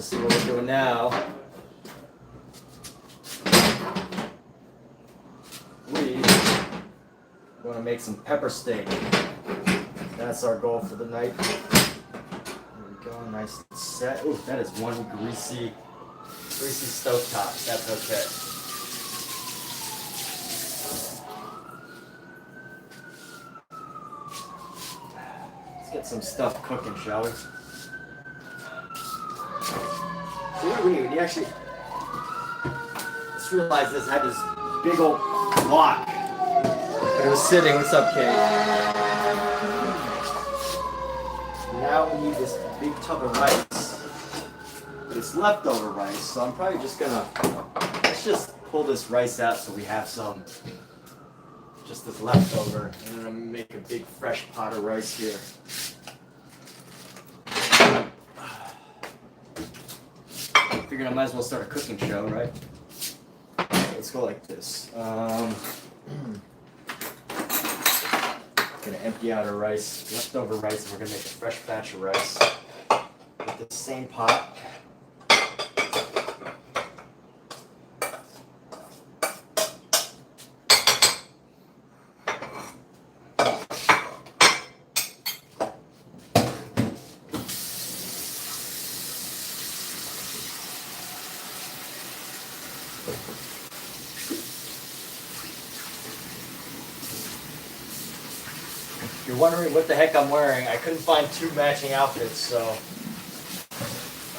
see what we're doing now. We want to make some pepper steak. That's our goal for the night. There we go, nice and set. Ooh, that is one greasy stovetop. That's okay. Let's get some stuff cooking, shall we? We actually just realized this had this big old block. But it was sitting. What's up, Kate? Now we need this big tub of rice. But it's leftover rice, so I'm probably just gonna, let's just pull this rice out so we have some, just this leftover. And then I'm gonna make a big fresh pot of rice here. Figured I might as well start a cooking show, right? Let's go like this. Gonna empty out our rice, leftover rice, and we're gonna make a fresh batch of rice with the same pot. If you're wondering what the heck I'm wearing, I couldn't find two matching outfits, or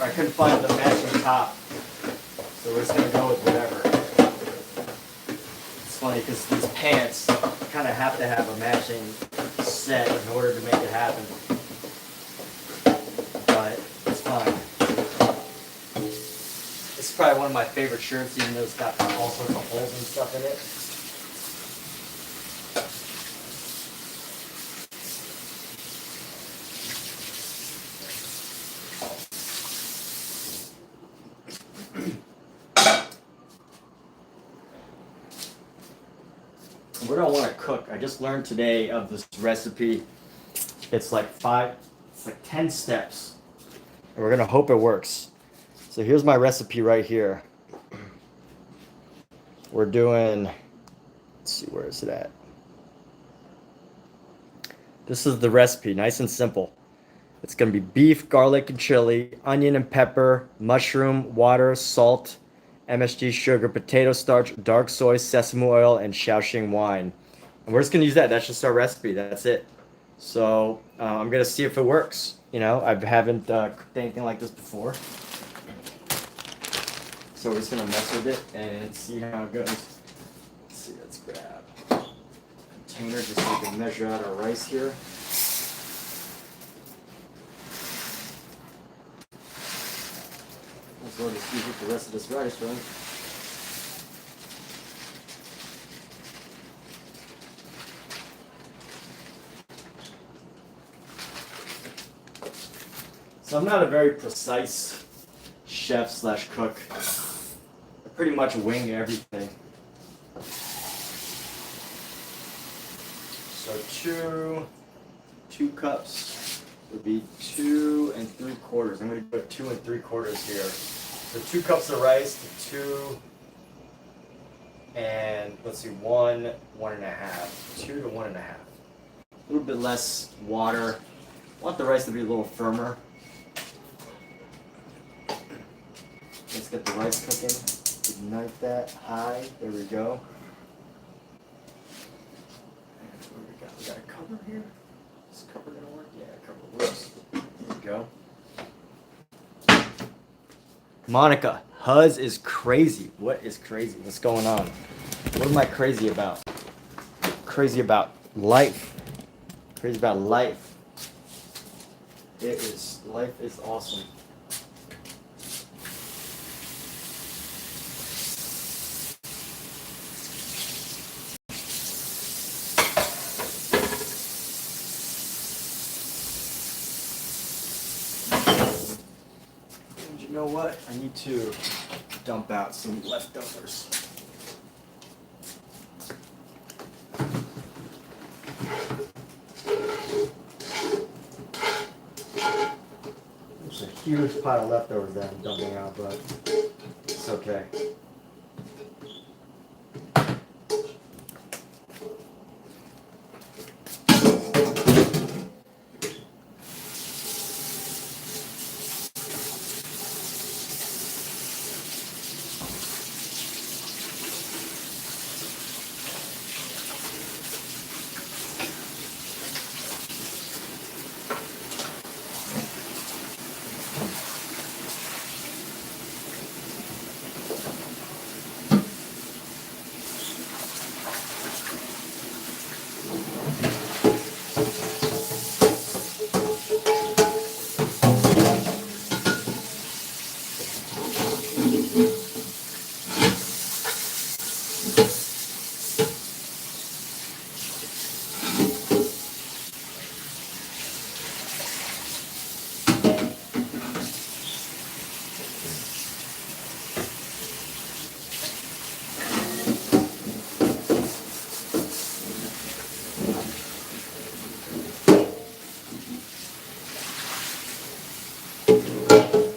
I couldn't find the matching top, so we're just gonna go with whatever. It's funny because these pants kind of have to have a matching set in order to make it happen, but it's fine. This is probably one of my favorite shirts, even though it's got all sorts of holes and stuff in it. We don't want to cook. I just learned today of this recipe. It's like 10 steps. And we're gonna hope it works. So here's my recipe right here. We're doing, let's see, where is it at? This is the recipe, nice and simple. It's gonna be beef, garlic and chili, onion and pepper, mushroom, water, salt, MSG sugar, potato starch, dark soy, sesame oil, and Shaoxing wine. And we're just gonna use that. That's just our recipe. That's it. So I'm gonna see if it works. You know, I haven't cooked anything like this before. So we're just gonna mess with it and see how it goes. Let's see, let's grab a container just so we can measure out our rice here. Let's go just use the rest of this rice, right? So I'm not a very precise chef slash cook. I pretty much wing everything. So two cups would be 2 3/4. I'm going to put 2 3/4 here. So 2 cups of rice to 2 and let's see, 1, 1.5. 2 to 1.5. A little bit less water. I want the rice to be a little firmer. Let's get the rice cooking. Ignite that high. There we go. And what do we got? We got a cover here. Is this cover gonna work? Yeah, cover works. There we go. Monica, Huz is crazy. What is crazy? What's going on? What am I crazy about? Crazy about life. Crazy about life. Life is awesome. You know what? I need to dump out some leftovers. There's a huge pile of leftovers that I'm dumping out, but it's okay.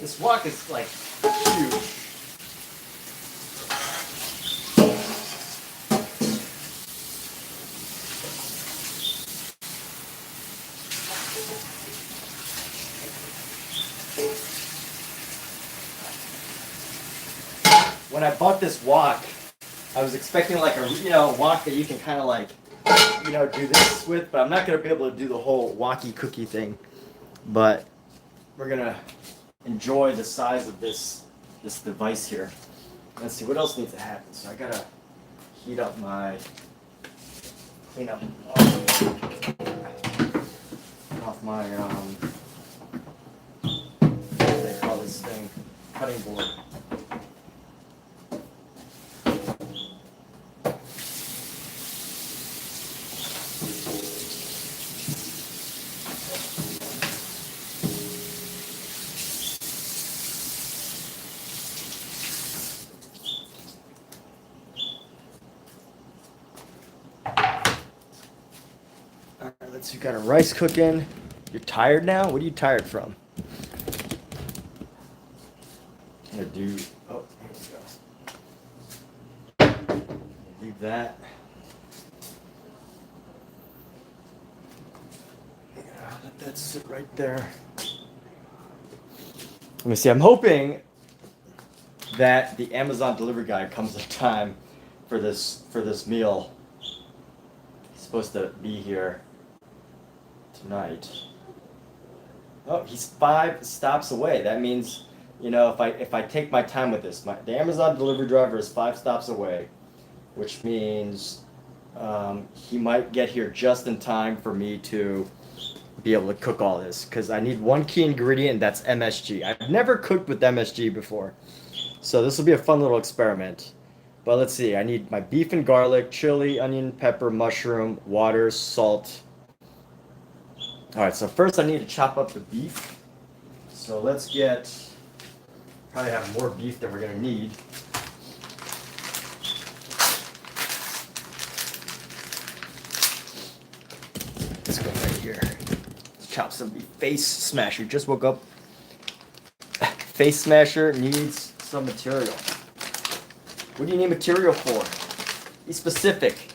This wok is like huge. When I bought this wok, I was expecting like a wok that you can kind of like do this with, but I'm not gonna be able to do the whole wonky cookie thing. But we're gonna enjoy the size of this device here. Let's see what else needs to happen. So I gotta heat up clean up off my what do they call this thing? Cutting board. You got a rice cooking. You're tired now? What are you tired from? I'm gonna do. Oh, here we go. Leave that. Yeah, let that sit right there. Let me see. I'm hoping that the Amazon delivery guy comes in time for this meal. He's supposed to be here tonight. Oh, he's 5 stops away. That means, if I take my time with this, the Amazon delivery driver is 5 stops away, which means he might get here just in time for me to be able to cook all this, because I need one key ingredient, and that's MSG. I've never cooked with MSG before, so this will be a fun little experiment. But let's see. I need my beef and garlic, chili, onion, pepper, mushroom, water, salt. All right, so first I need to chop up the beef. So let's probably have more beef than we're gonna need. Let's go right here. Let's chop some beef. Face smasher, just woke up. Face smasher needs some material. What do you need material for? Be specific.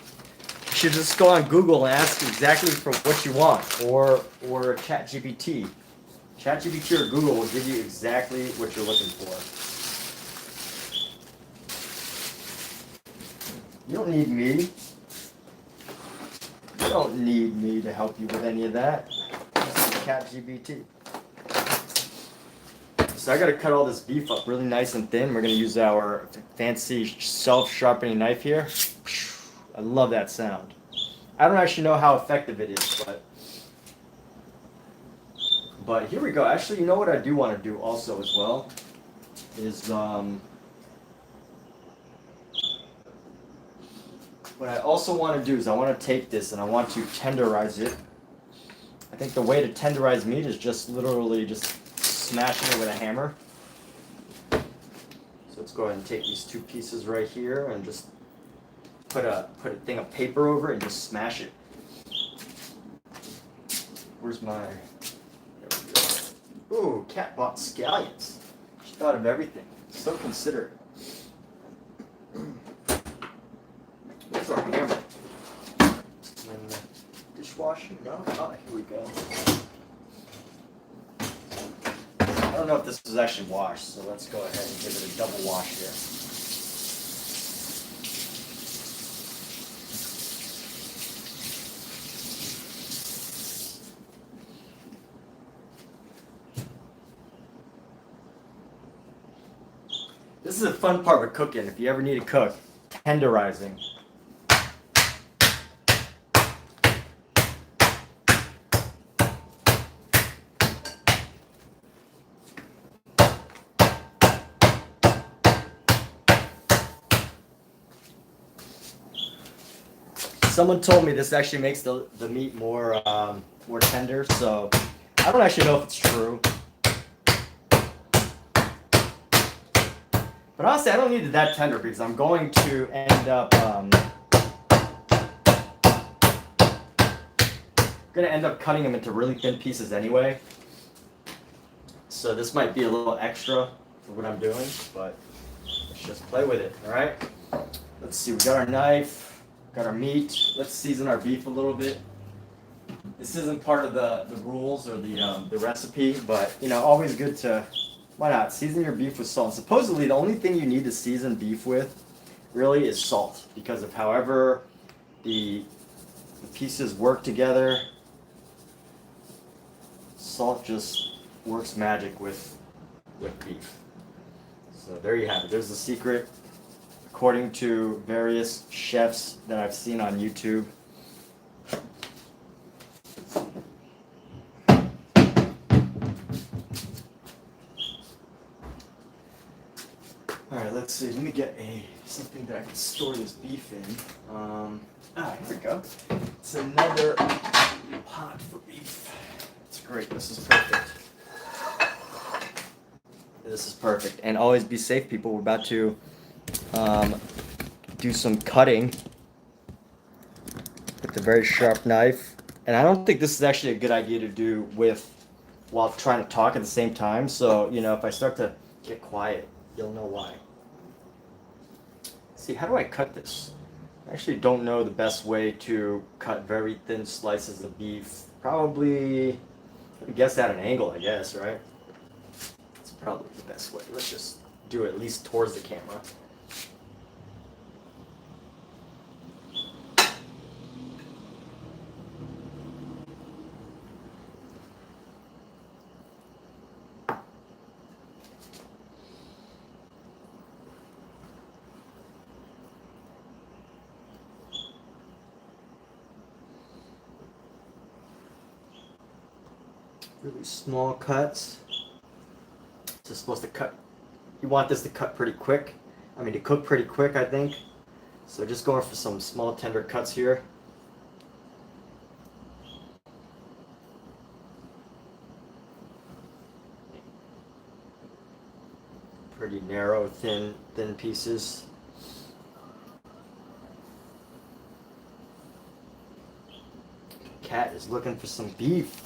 You should just go on Google and ask exactly for what you want, or ChatGPT. ChatGPT or Google will give you exactly what you're looking for. You don't need me. You don't need me to help you with any of that. This is ChatGPT. So I got to cut all this beef up really nice and thin. We're going to use our fancy self-sharpening knife here. I love that sound. I don't actually know how effective it is, but here we go. Actually, you know what I do want to do also as well is what I also want to do is I want to take this and I want to tenderize it. I think the way to tenderize meat is just literally just smashing it with a hammer. So let's go ahead and take these 2 pieces right here and just put a thing of paper over it and just smash it. Where's my... There we go. Ooh, cat bought scallions. She thought of everything. So considerate. Where's our hammer? And the dishwasher? No? Oh, here we go. I don't know if this was actually washed, so let's go ahead and give it a double wash here. This is a fun part with cooking. If you ever need to cook, tenderizing. Someone told me this actually makes the meat more more tender, so I don't actually know if it's true. But honestly, I don't need it that tender because I'm going to end up cutting them into really thin pieces anyway. So this might be a little extra for what I'm doing, but let's just play with it. All right. Let's see. We got our knife, got our meat. Let's season our beef a little bit. This isn't part of the rules or the recipe, but you know, always good to. Why not? Season your beef with salt. Supposedly, the only thing you need to season beef with really is salt because of however the pieces work together. Salt just works magic with beef. So there you have it. There's the secret, according to various chefs that I've seen on YouTube. All right, let's see. Let me get something that I can store this beef in. Here we go. It's another pot for beef. It's great. This is perfect. This is perfect. And always be safe, people. We're about to do some cutting with a very sharp knife. And I don't think this is actually a good idea to do while trying to talk at the same time. So, you know, if I start to get quiet, you'll know why. See, how do I cut this? I actually don't know the best way to cut very thin slices of beef. Probably, I guess at an angle, I guess, right? It's probably the best way. Let's just do it at least towards the camera. Really small cuts. This is supposed to cut. You want this to cut pretty quick. I mean, to cook pretty quick, I think. So just going for some small tender cuts here. Pretty narrow, thin pieces. Cat is looking for some beef.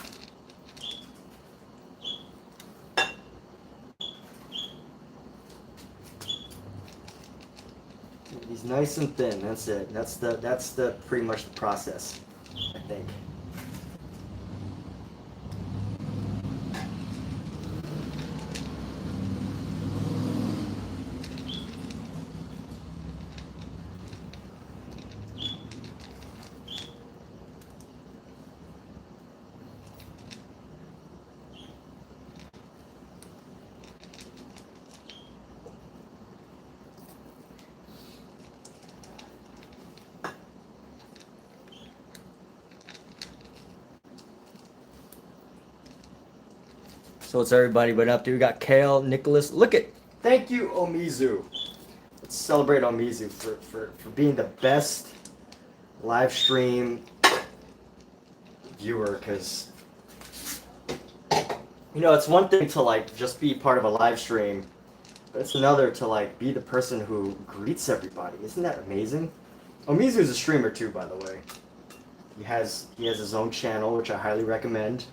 He's nice and thin. That's it. That's the pretty much the process, I think. So what's everybody been up to? We got Kale, Nicholas. Look at, thank you, Omizu. Let's celebrate Omizu for being the best live stream viewer, because you know, it's one thing to like just be part of a live stream, but it's another to like be the person who greets everybody. Isn't that amazing? Omizu is a streamer too, by the way. He has his own channel, which I highly recommend.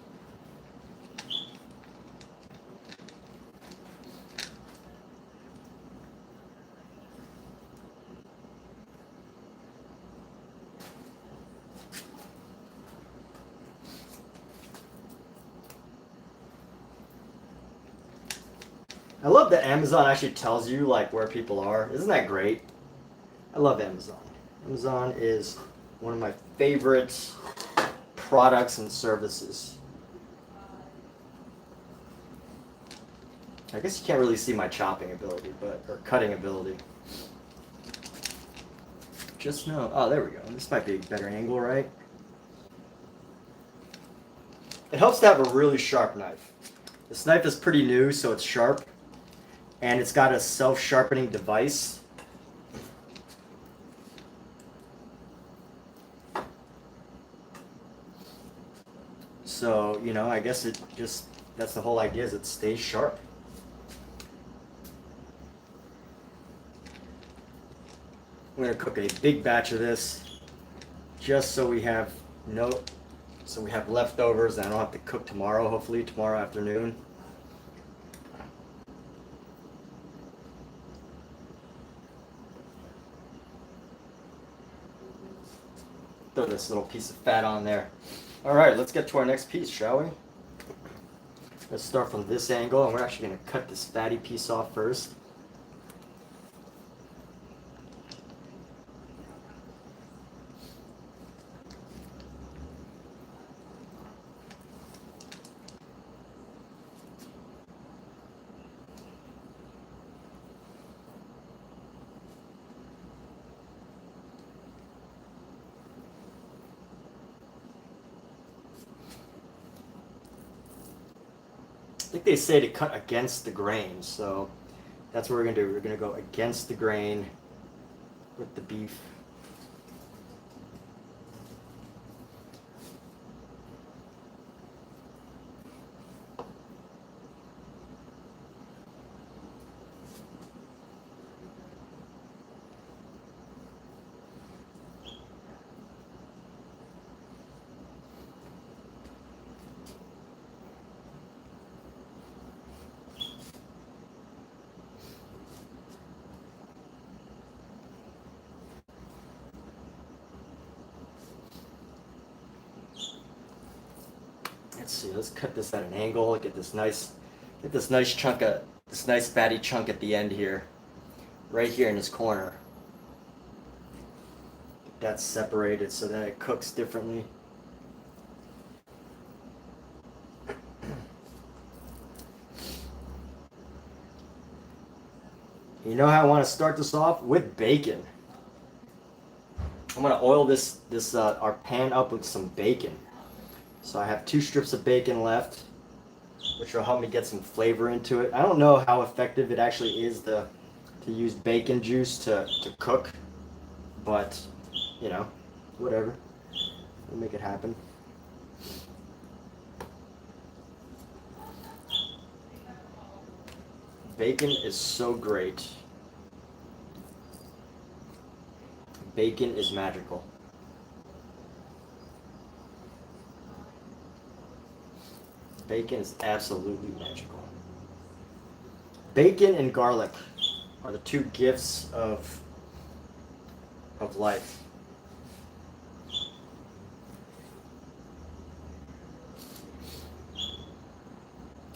I love that Amazon actually tells you like where people are. Isn't that great? I love Amazon. Amazon is one of my favorite products and services. I guess you can't really see my chopping ability, or cutting ability. Just know. Oh, there we go. This might be a better angle, right? It helps to have a really sharp knife. This knife is pretty new, so it's sharp. And it's got a self-sharpening device. So, you know, I guess that's the whole idea, is it stays sharp. I'm going to cook a big batch of this just so we have leftovers and I don't have to cook tomorrow, hopefully tomorrow afternoon. Throw this little piece of fat on there. All right, let's get to our next piece, shall we? Let's start from this angle, and we're actually going to cut this fatty piece off first. I think they say to cut against the grain, so that's what we're going to do. We're going to go against the grain with the beef. Let's see. Let's cut this at an angle. Get this nice fatty chunk at the end here, right here in this corner. Get that separated so that it cooks differently. You know how I want to start this off? With bacon. I'm going to oil our pan up with some bacon. So I have 2 strips of bacon left, which will help me get some flavor into it. I don't know how effective it actually is to use bacon juice to cook, but, you know, whatever. We'll make it happen. Bacon is so great. Bacon is magical. Bacon is absolutely magical. Bacon and garlic are the 2 gifts of life.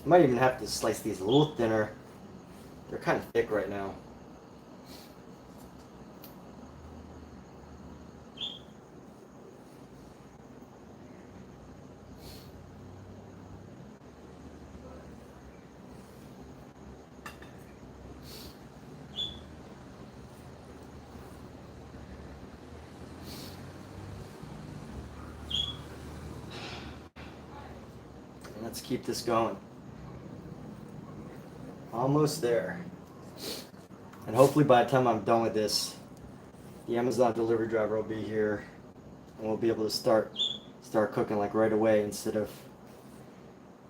I might even have to slice these a little thinner. They're kind of thick right now. Let's keep this going. Almost there. And hopefully by the time I'm done with this, the Amazon delivery driver will be here and we'll be able to start cooking like right away instead of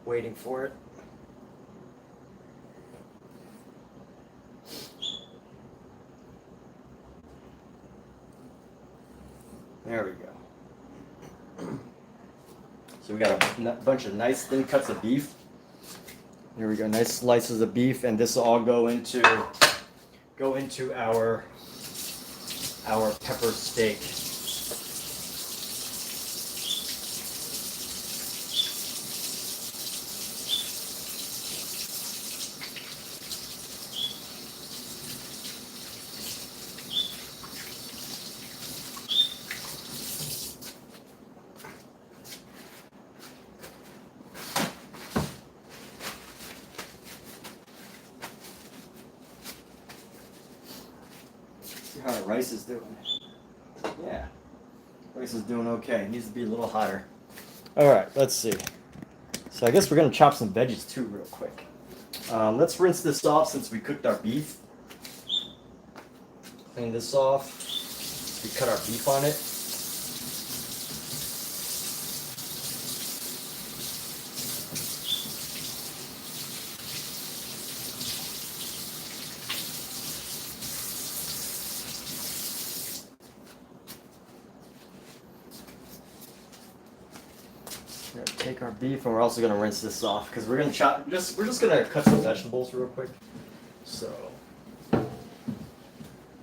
waiting for it. There we go. So we got a bunch of nice thin cuts of beef. Here we go, nice slices of beef, and this will all go into our pepper steak. how rice is doing. Yeah, rice is doing okay. It needs to be a little hotter. All right, let's see. So I guess we're gonna chop some veggies too real quick. Let's rinse this off since we cooked our beef. Clean this off. We cut our beef on it. We're gonna take our beef and we're also gonna rinse this off because we're gonna chop. We're just gonna cut some vegetables real quick. So,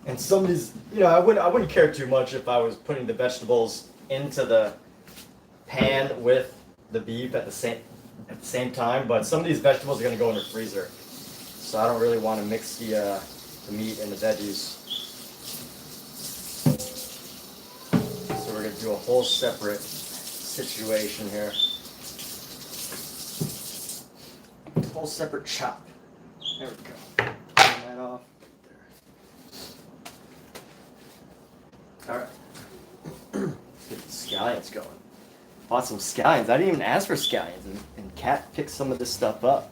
and some of these, I wouldn't care too much if I was putting the vegetables into the pan with the beef at the same time. But some of these vegetables are gonna go in the freezer, so I don't really want to mix the meat and the veggies. So we're gonna do a whole separate situation here. Whole separate chop. There we go. Turn that off. There. Alright. Let's get the scallions going. Bought some scallions. I didn't even ask for scallions, and Kat picked some of this stuff up.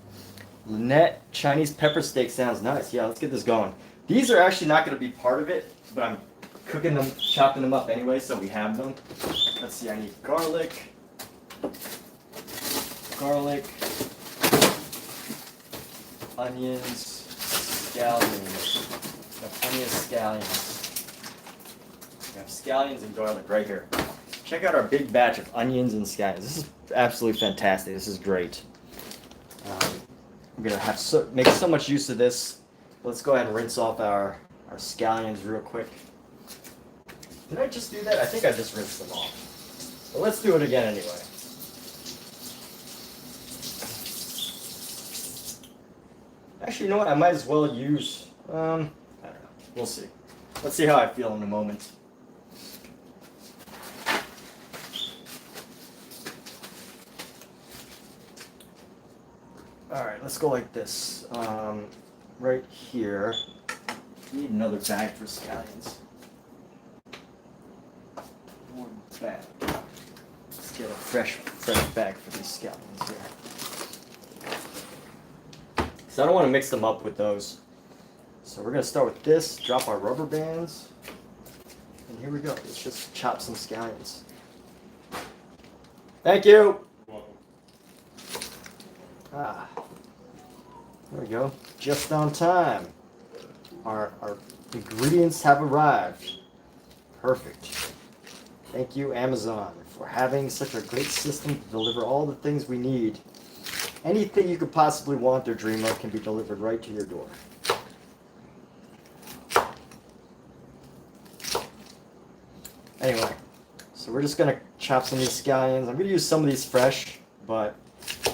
Lynette, Chinese pepper steak sounds nice. Yeah, let's get this going. These are actually not going to be part of it, but I'm cooking them, chopping them up anyway, so we have them. Let's see, I need garlic, onions, scallions. Scallions. We have scallions and garlic right here. Check out our big batch of onions and scallions. This is absolutely fantastic. This is great. I'm gonna have make so much use of this. Let's go ahead and rinse off our scallions real quick. Did I just do that? I think I just rinsed them off. But let's do it again anyway. Actually, you know what? I might as well use, I don't know. We'll see. Let's see how I feel in a moment. Alright, let's go like this. Right here. Need another bag for scallions. One bag. Let's get a fresh bag for these scallions here. So I don't want to mix them up with those. So we're going to start with this, drop our rubber bands, and here we go. Let's just chop some scallions. Thank you! Ah, there we go. Just on time. Our ingredients have arrived. Perfect. Thank you, Amazon, for having such a great system to deliver all the things we need. Anything you could possibly want or dream of can be delivered right to your door. Anyway, so we're just going to chop some of these scallions. I'm going to use some of these fresh, but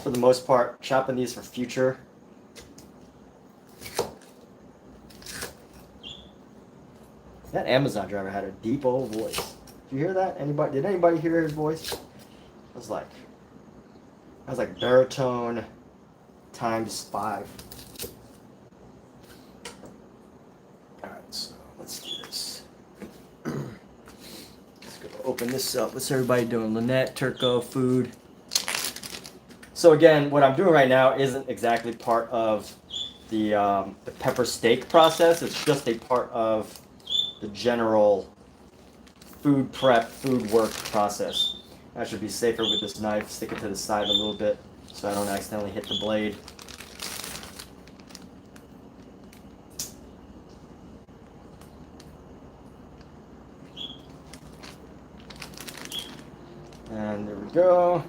for the most part, chopping these for future. That Amazon driver had a deep old voice. Did you hear that? Did anybody hear his voice? It was like baritone times 5. Alright, so let's do this. Let's go open this up. What's everybody doing? Lynette, Turco, food. So again, what I'm doing right now isn't exactly part of the pepper steak process. It's just a part of the general food prep, food work process. I should be safer with this knife. Stick it to the side a little bit so I don't accidentally hit the blade. And there we go.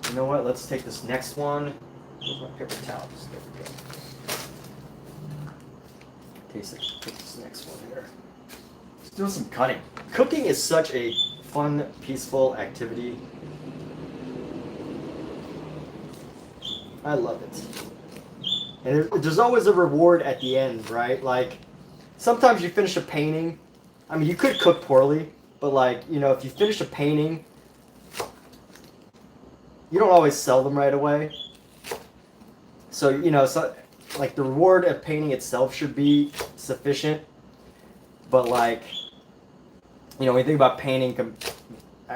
You know what? Let's take this next one. Where's my paper towels? There we go. Take this next one here. Let's do some cutting. Cooking is such a fun, peaceful activity. I love it. And there's always a reward at the end, right? Like, sometimes you finish a painting. I mean, you could cook poorly, but like, if you finish a painting, you don't always sell them right away. So, like the reward of painting itself should be sufficient. But like, you know, when you think about painting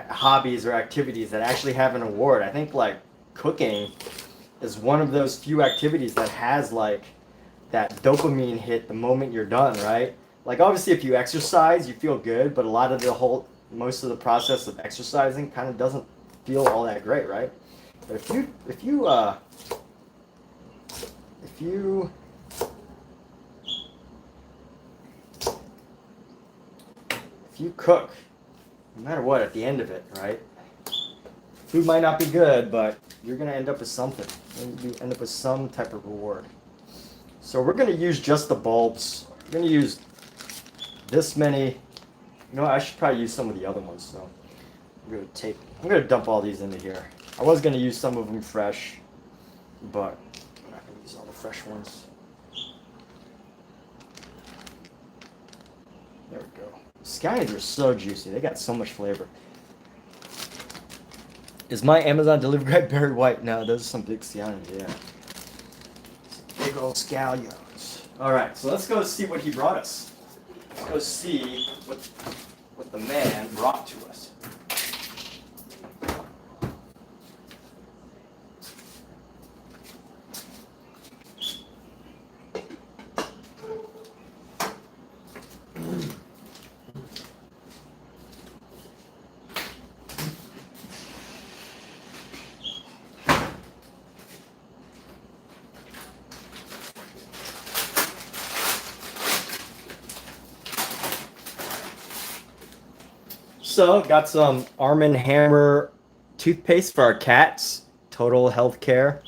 hobbies or activities that actually have an award, I think like cooking is one of those few activities that has like that dopamine hit the moment you're done, right? Like obviously if you exercise, you feel good, but a lot of most of the process of exercising kind of doesn't feel all that great, right? But if you cook, no matter what, at the end of it, right? Food might not be good, but you're gonna end up with something. You end up with some type of reward. So we're gonna use just the bulbs. We're gonna use this many. You know, I should probably use some of the other ones. So I'm gonna dump all these into here. I was gonna use some of them fresh, but I'm not gonna use all the fresh ones. There we go. Scallions are so juicy. They got so much flavor. Is my Amazon delivery guy Barry White? No, those are some big scallions, yeah. Big old scallions. Alright, so let's go see what he brought us. Let's go see what the man brought to us. So, got some Arm& Hammer toothpaste for our cats. Total health care.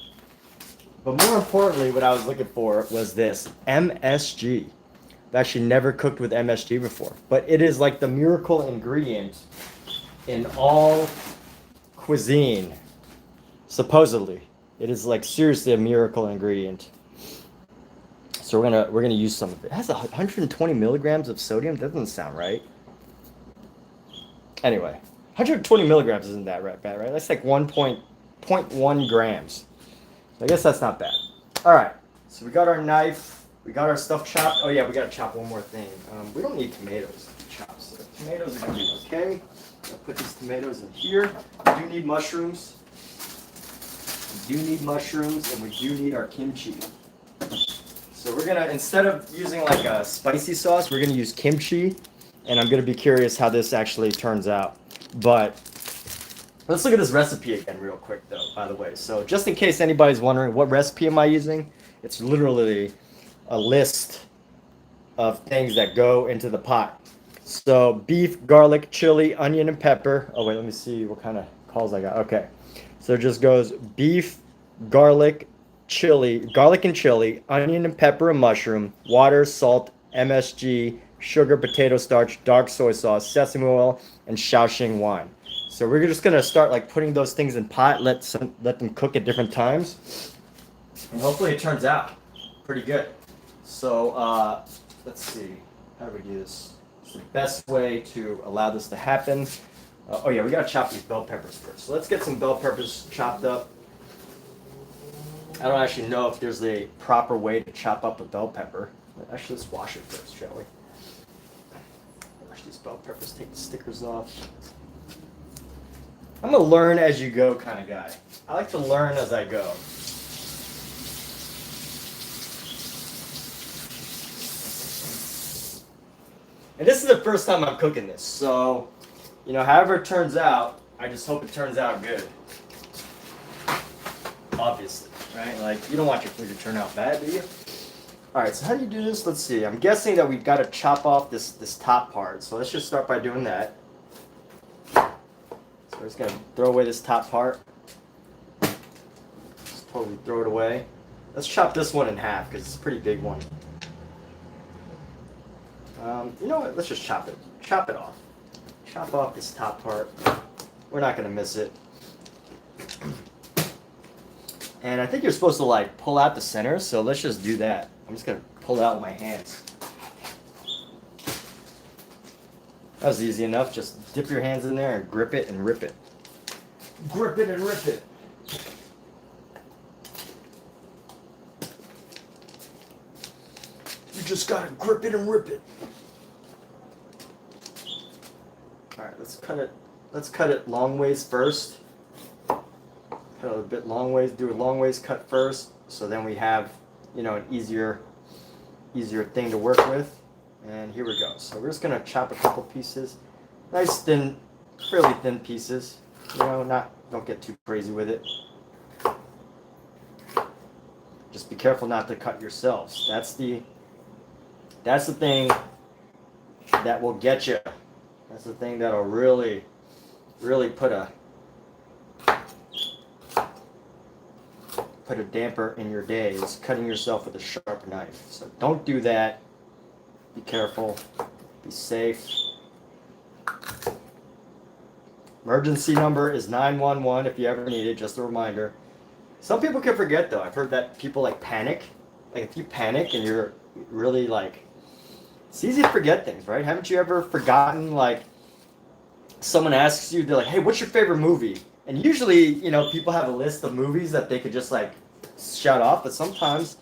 But more importantly, what I was looking for was this MSG. I've actually never cooked with MSG before. But it is like the miracle ingredient in all cuisine. Supposedly. It is like seriously a miracle ingredient. So we're gonna use some of it. It has 120 milligrams of sodium. That doesn't sound right. Anyway, 120 milligrams isn't that bad, right? That's like 1.1 grams. So I guess that's not bad. All right, so we got our knife. We got our stuff chopped. Oh yeah, we gotta chop one more thing. We don't need tomatoes to chop, so tomatoes are gonna be okay. I'll put these tomatoes in here. We do need mushrooms. We do need mushrooms, and we do need our kimchi. So we're gonna, instead of using like a spicy sauce, we're gonna use kimchi. And I'm going to be curious how this actually turns out. But let's look at this recipe again real quick, though, by the way. So just in case anybody's wondering, what recipe am I using? It's literally a list of things that go into the pot. So beef, garlic, chili, onion, and pepper. Oh, wait, let me see what kind of calls I got. Okay. So it just goes beef, garlic, garlic and chili, onion and pepper and mushroom, water, salt, MSG, sugar, potato starch, dark soy sauce, sesame oil, and Shaoxing wine. So we're just gonna start like putting those things in pot, let them cook at different times, and hopefully it turns out pretty good. So let's see, how do we do this? It's the best way to allow this to happen. Oh yeah, we gotta chop these bell peppers first. So let's get some bell peppers chopped up. I don't actually know if there's a proper way to chop up a bell pepper. Actually, let's wash it first, shall we? Wash these bell peppers, take the stickers off. I'm a learn as you go kind of guy. I like to learn as I go. And this is the first time I'm cooking this, so, you know, however it turns out, I just hope it turns out good. Obviously, right? Like, you don't want your food to turn out bad, do you? Alright, so how do you do this? Let's see. I'm guessing that we've got to chop off this top part. So let's just start by doing that. So we're just going to throw away this top part. Just totally throw it away. Let's chop this one in half because it's a pretty big one. You know what? Let's just chop it. Chop it off. Chop off this top part. We're not going to miss it. And I think you're supposed to like pull out the center, so let's just do that. I'm just going to pull it out with my hands. That was easy enough. Just dip your hands in there and grip it and rip it. Grip it and rip it. You just got to grip it and rip it. right, let's cut it. Let's cut it long ways first. Cut it a bit long ways. Do a long ways cut first, so then we have, you know, an easier thing to work with. And here we go. So we're just gonna chop a couple pieces, nice thin, fairly thin pieces. You know, don't get too crazy with it. Just be careful not to cut yourselves. That's the thing that will get you. That's the thing that'll really put a damper in your day, is cutting yourself with a sharp knife. So don't do that. Be careful. Be safe. Emergency number is 911 if you ever need it, just a reminder. Some people can forget though. I've heard that people like panic. Like if you panic and you're really like, it's easy to forget things, right? Haven't you ever forgotten, like, someone asks you, they're like, hey, what's your favorite movie? And usually, you know, people have a list of movies that they could just like shout off, but sometimes,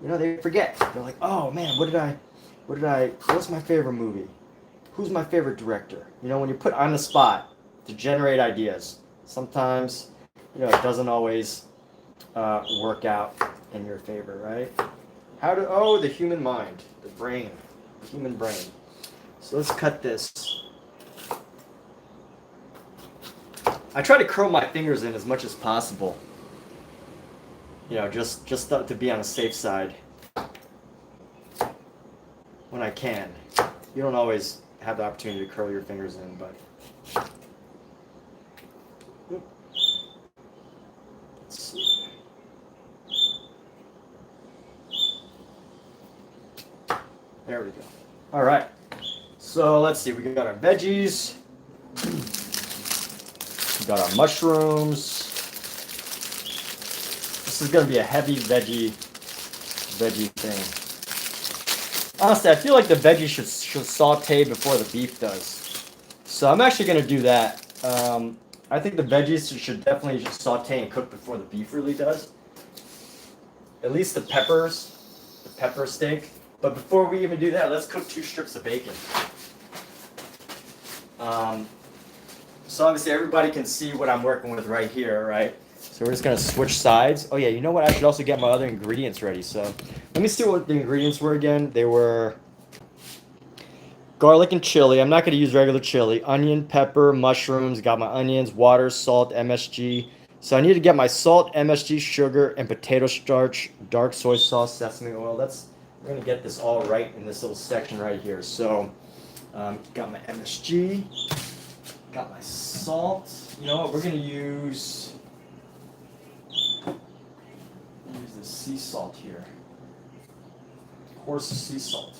you know, they forget. They're like, oh man, what's my favorite movie? Who's my favorite director? You know, when you're put on the spot to generate ideas, sometimes, you know, it doesn't always work out in your favor, right? The human mind, the brain, the human brain. So let's cut this. I try to curl my fingers in as much as possible. You know, just to be on the safe side when I can. You don't always have the opportunity to curl your fingers in, but let's see. There we go. All right. So let's see. We got our veggies. We got our mushrooms. This is going to be a heavy veggie thing. Honestly, I feel like the veggies should saute before the beef does. So I'm actually going to do that. I think the veggies should definitely just saute and cook before the beef really does. At least the pepper steak. But before we even do that, let's cook 2 strips of bacon. So obviously everybody can see what I'm working with right here, right? So we're just gonna switch sides. Oh yeah, you know what? I should also get my other ingredients ready. So let me see what the ingredients were again. They were garlic and chili. I'm not gonna use regular chili. Onion, pepper, mushrooms. Got my onions, water, salt, MSG. So I need to get my salt, MSG, sugar, and potato starch, dark soy sauce, sesame oil. We're gonna get this all right in this little section right here. So got my MSG, got my salt. You know what? We're gonna use the sea salt here. Coarse sea salt.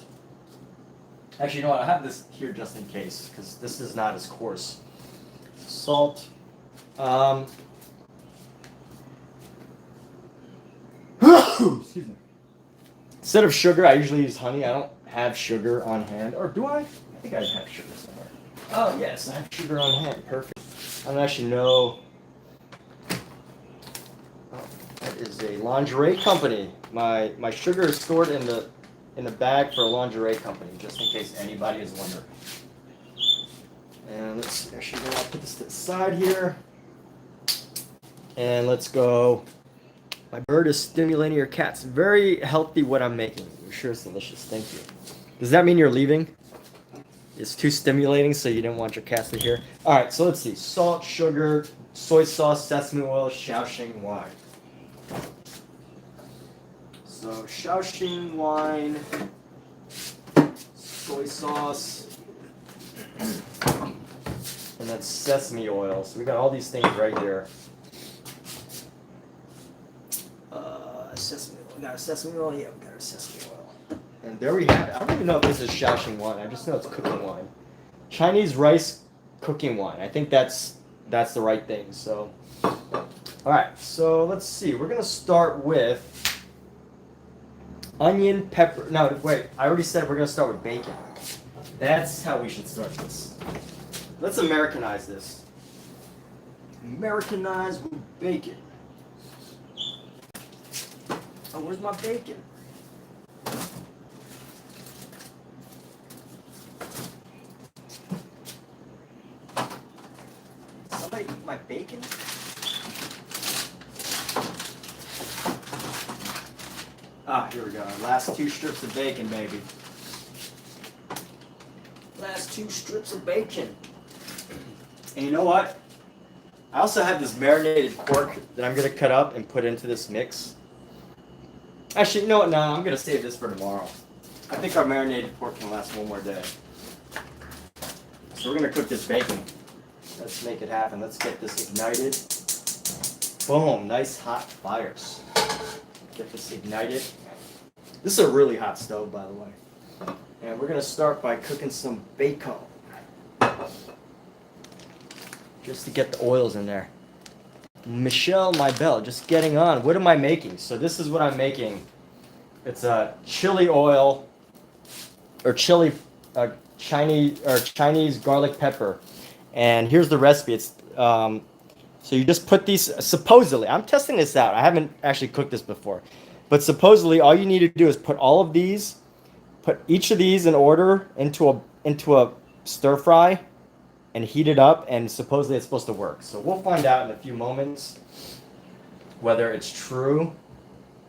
Actually, you know what? I have this here just in case, because this is not as coarse. Salt. Excuse me. Instead of sugar, I usually use honey. I don't have sugar on hand. Or do I? I think I have sugar somewhere. Oh, yes, I have sugar on hand. Perfect. I don't actually know. Oh, that is a lingerie company. My sugar is stored in the bag for a lingerie company, just in case anybody is wondering. And let's actually go. I'll put this to the side here. And let's go. My bird is stimulating your cats. Very healthy what I'm making. I'm sure it's delicious. Thank you. Does that mean you're leaving? It's too stimulating, so you didn't want your cats to hear? All right, so let's see. Salt, sugar, soy sauce, sesame oil, Shaoxing wine. So Shaoxing wine, soy sauce, and that's sesame oil. So we got all these things right here. Sesame oil. We got our sesame oil. Yeah, we got our sesame oil. And there we have it. I don't even know if this is Shaoxing wine. I just know it's cooking wine. Chinese rice cooking wine. I think that's the right thing. So, all right. So let's see. We're gonna start with onion, pepper. No, wait. I already said we're gonna start with bacon. That's how we should start this. Let's Americanize this. Americanize with bacon. Oh, where's my bacon? my bacon? Ah, here we go. Last 2 strips of bacon, baby. Last 2 strips of bacon. And you know what? I also have this marinated pork that I'm going to cut up and put into this mix. Actually, no, I'm going to save this for tomorrow. I think our marinated pork can last one more day. So we're going to cook this bacon. Let's make it happen. Let's get this ignited. Boom, nice hot fires. Get this ignited. This is a really hot stove, by the way. And we're going to start by cooking some bacon. Just to get the oils in there. Michelle Mybell, just getting on. What am I making? So this is what I'm making. It's a chili oil, or chili, Chinese garlic pepper. And here's the recipe. It's so you just put these, supposedly, I'm testing this out. I haven't actually cooked this before. But supposedly all you need to do is put all of these, put each of these in order into a stir fry and heat it up, and supposedly it's supposed to work. So we'll find out in a few moments whether it's true.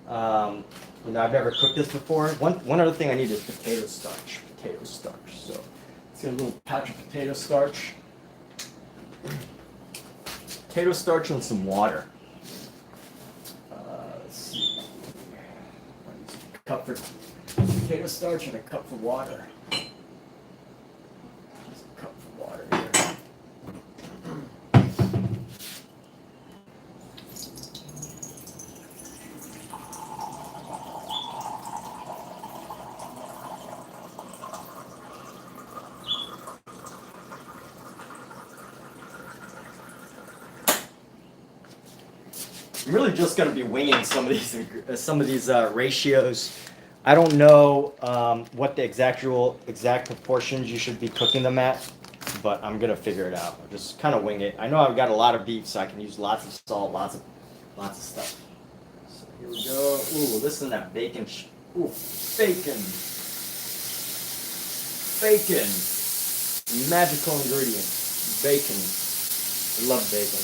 I've never cooked this before. One other thing I need is potato starch. So let's get a little patch of potato starch. Potato starch and some water. Let's see. A cup for potato starch and a cup for water. Just a cup for water here. I'm really just going to be winging some of these ratios. I don't know what the exact proportions you should be cooking them at, but I'm going to figure it out. I'll just kind of wing it. I know I've got a lot of beef, so I can use lots of salt, lots of stuff. So here we go. Ooh, listen to that bacon. Ooh, bacon. Bacon. Magical ingredient. Bacon. I love bacon.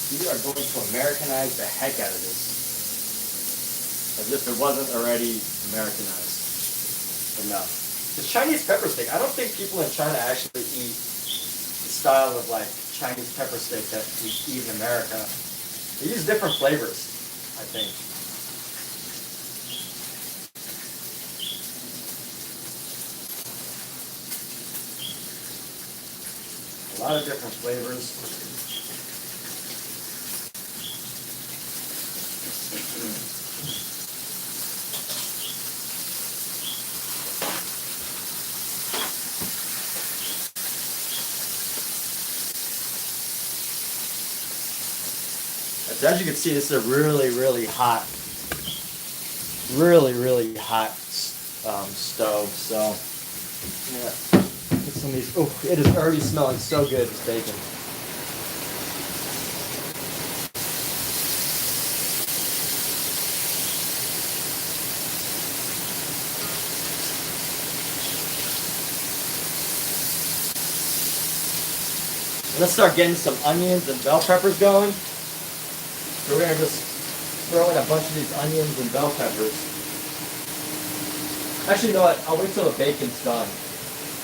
We are going to Americanize the heck out of this. As if it wasn't already Americanized enough. The Chinese pepper steak, I don't think people in China actually eat the style of like Chinese pepper steak that we eat in America. They use different flavors, I think. A lot of different flavors. As you can see, this is a really hot stove. So yeah, get some of these. Oh, it is already smelling so good, this bacon. Let's start getting some onions and bell peppers going. So we're going to just throw in a bunch of these onions and bell peppers. Actually, you know what? I'll wait till the bacon's done.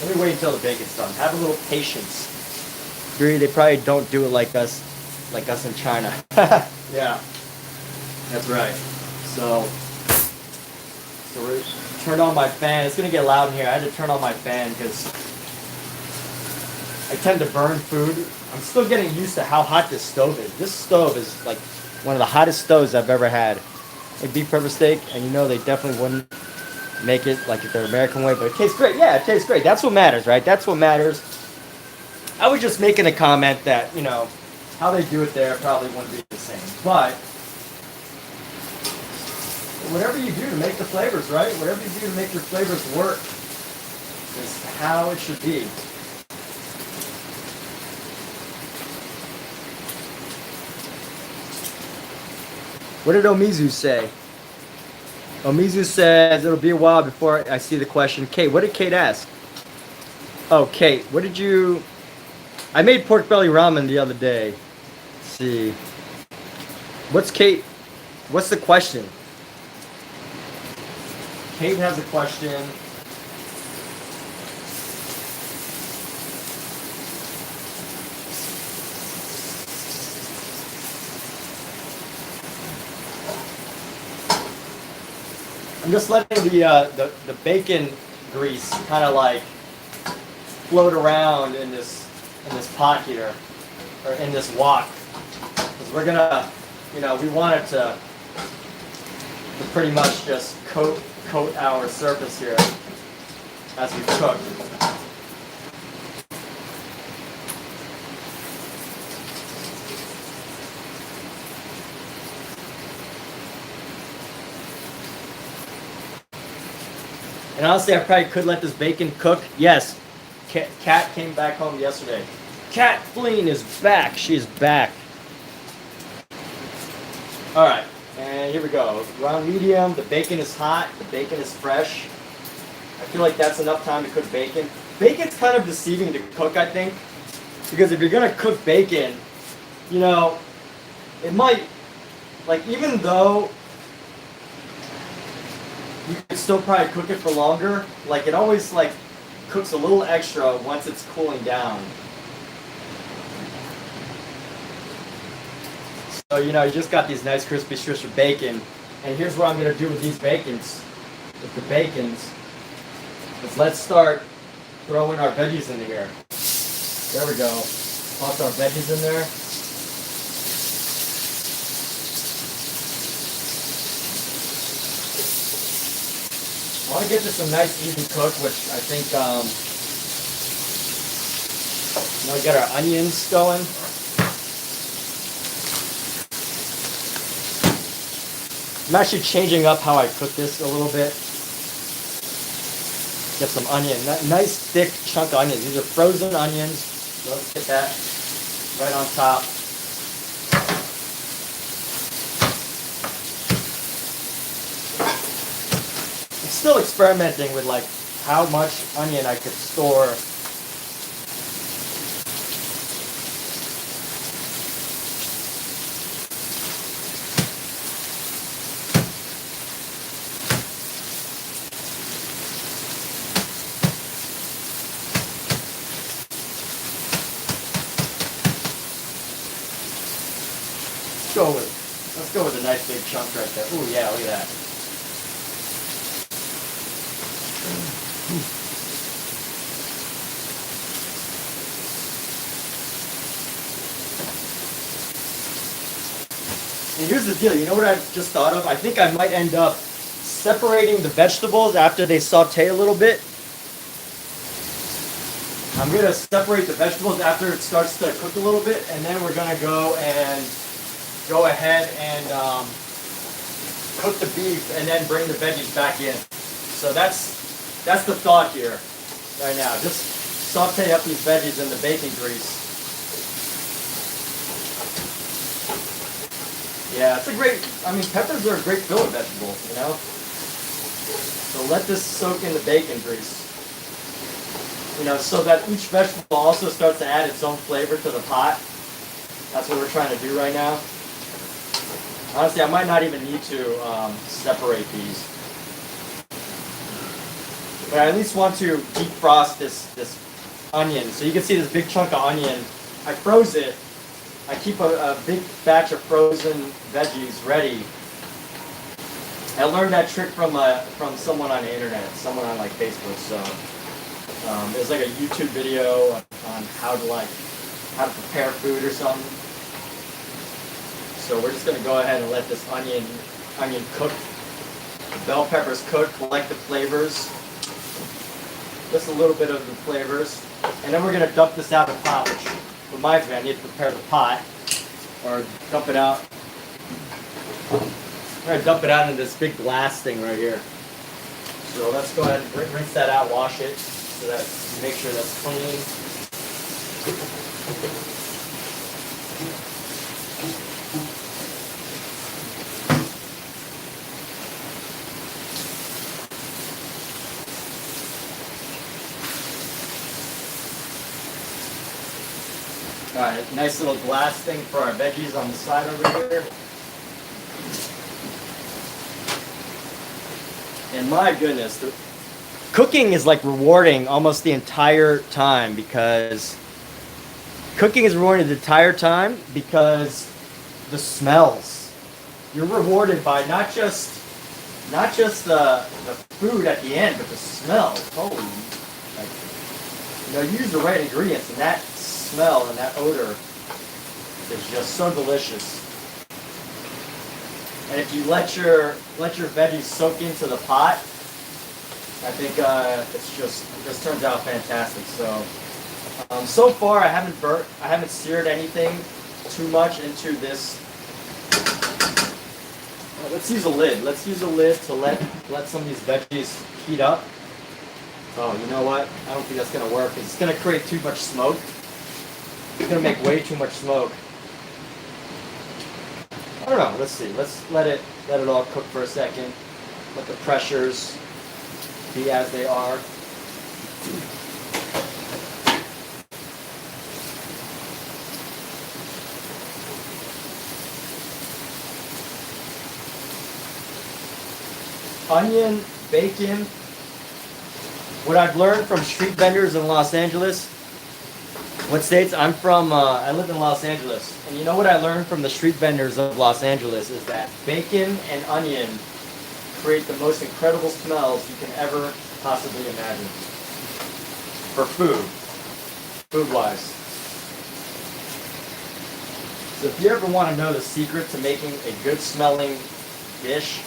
Let me wait until the bacon's done. Have a little patience. They probably don't do it like us in China. Yeah, that's right. So we turned on my fan. It's going to get loud in here. I had to turn on my fan because I tend to burn food. I'm still getting used to how hot this stove is. This stove is like one of the hottest stoves I've ever had. A beef pepper steak, and you know they definitely wouldn't make it like the American way, but it tastes great. Yeah, it tastes great. That's what matters, right? That's what matters. I was just making a comment that, you know, how they do it there probably wouldn't be the same. But whatever you do to make the flavors, right? Whatever you do to make your flavors work is how it should be. What did Omizu say? Omizu says it'll be a while before I see the question. Kate, what did Kate ask? Oh, Kate, what did you... I made pork belly ramen the other day. Let's see. What's Kate? What's the question? Kate has a question. I'm just letting the bacon grease kind of like float around in this pot here, or in this wok, because we're gonna, we want it to pretty much just coat our surface here as we cook. And honestly, I probably could let this bacon cook. Yes, Kat came back home yesterday. Kat Fleen is back. She is back. All right, and here we go. We're on medium. The bacon is hot. The bacon is fresh. I feel like that's enough time to cook bacon. Bacon's kind of deceiving to cook, I think, because if you're gonna cook bacon, it might, like, even though you could still probably cook it for longer, like, it always, like, cooks a little extra once it's cooling down. So, you just got these nice crispy strips of bacon, and here's what I'm going to do with these bacons, with the bacons, is let's start throwing our veggies into here. There we go. Toss our veggies in there. I want to get this a nice easy cook, which I think, we get our onions going. I'm actually changing up how I cook this a little bit. Get some onion, nice thick chunk of onions. These are frozen onions. So let's get that right on top. I'm still experimenting with like how much onion I could store. Let's go with a nice big chunk right there. Ooh, yeah, look at that. And here's the deal. You know what I just thought of? I think I might end up separating the vegetables after they saute a little bit. I'm going to separate the vegetables after it starts to cook a little bit, and then we're going to go ahead and cook the beef and then bring the veggies back in. So that's the thought here right now. Just saute up these veggies in the bacon grease. Yeah, it's a great, peppers are a great filling vegetable, So let this soak in the bacon grease. So that each vegetable also starts to add its own flavor to the pot. That's what we're trying to do right now. Honestly, I might not even need to separate these. But I at least want to defrost this onion. So you can see this big chunk of onion. I froze it. I keep a big batch of frozen veggies ready. I learned that trick from someone on the internet, someone on like Facebook. So there's like a YouTube video on how to prepare food or something. So we're just gonna go ahead and let this onion cook. The bell peppers cook, collect the flavors. Just a little bit of the flavors. And then we're gonna dump this out of the pot, which reminds me I need to prepare the pot. Or dump it out. I'm gonna dump it out in this big glass thing right here. So let's go ahead and rinse that out, wash it, so that make sure that's clean. All right, nice little glass thing for our veggies on the side over here. And my goodness, cooking is like rewarding almost the entire time because the smells. You're rewarded by not just the food at the end, but the smell. Holy, like, you use the right ingredients, and that smell and that odor is just so delicious. And if you let your veggies soak into the pot, I think it just turns out fantastic. So so far I haven't seared anything too much into this. Let's use a lid. Let's use a lid to let some of these veggies heat up. Oh, you know what? I don't think that's gonna work. It's gonna create too much smoke. It's gonna make way too much smoke. I don't know. Let's see. Let's let it all cook for a second. Let the pressures be as they are. Onion, bacon. What I've learned from street vendors in Los Angeles. What states? I'm from, I live in Los Angeles. And you know what I learned from the street vendors of Los Angeles is that bacon and onion create the most incredible smells you can ever possibly imagine. For food-wise. So if you ever want to know the secret to making a good smelling dish,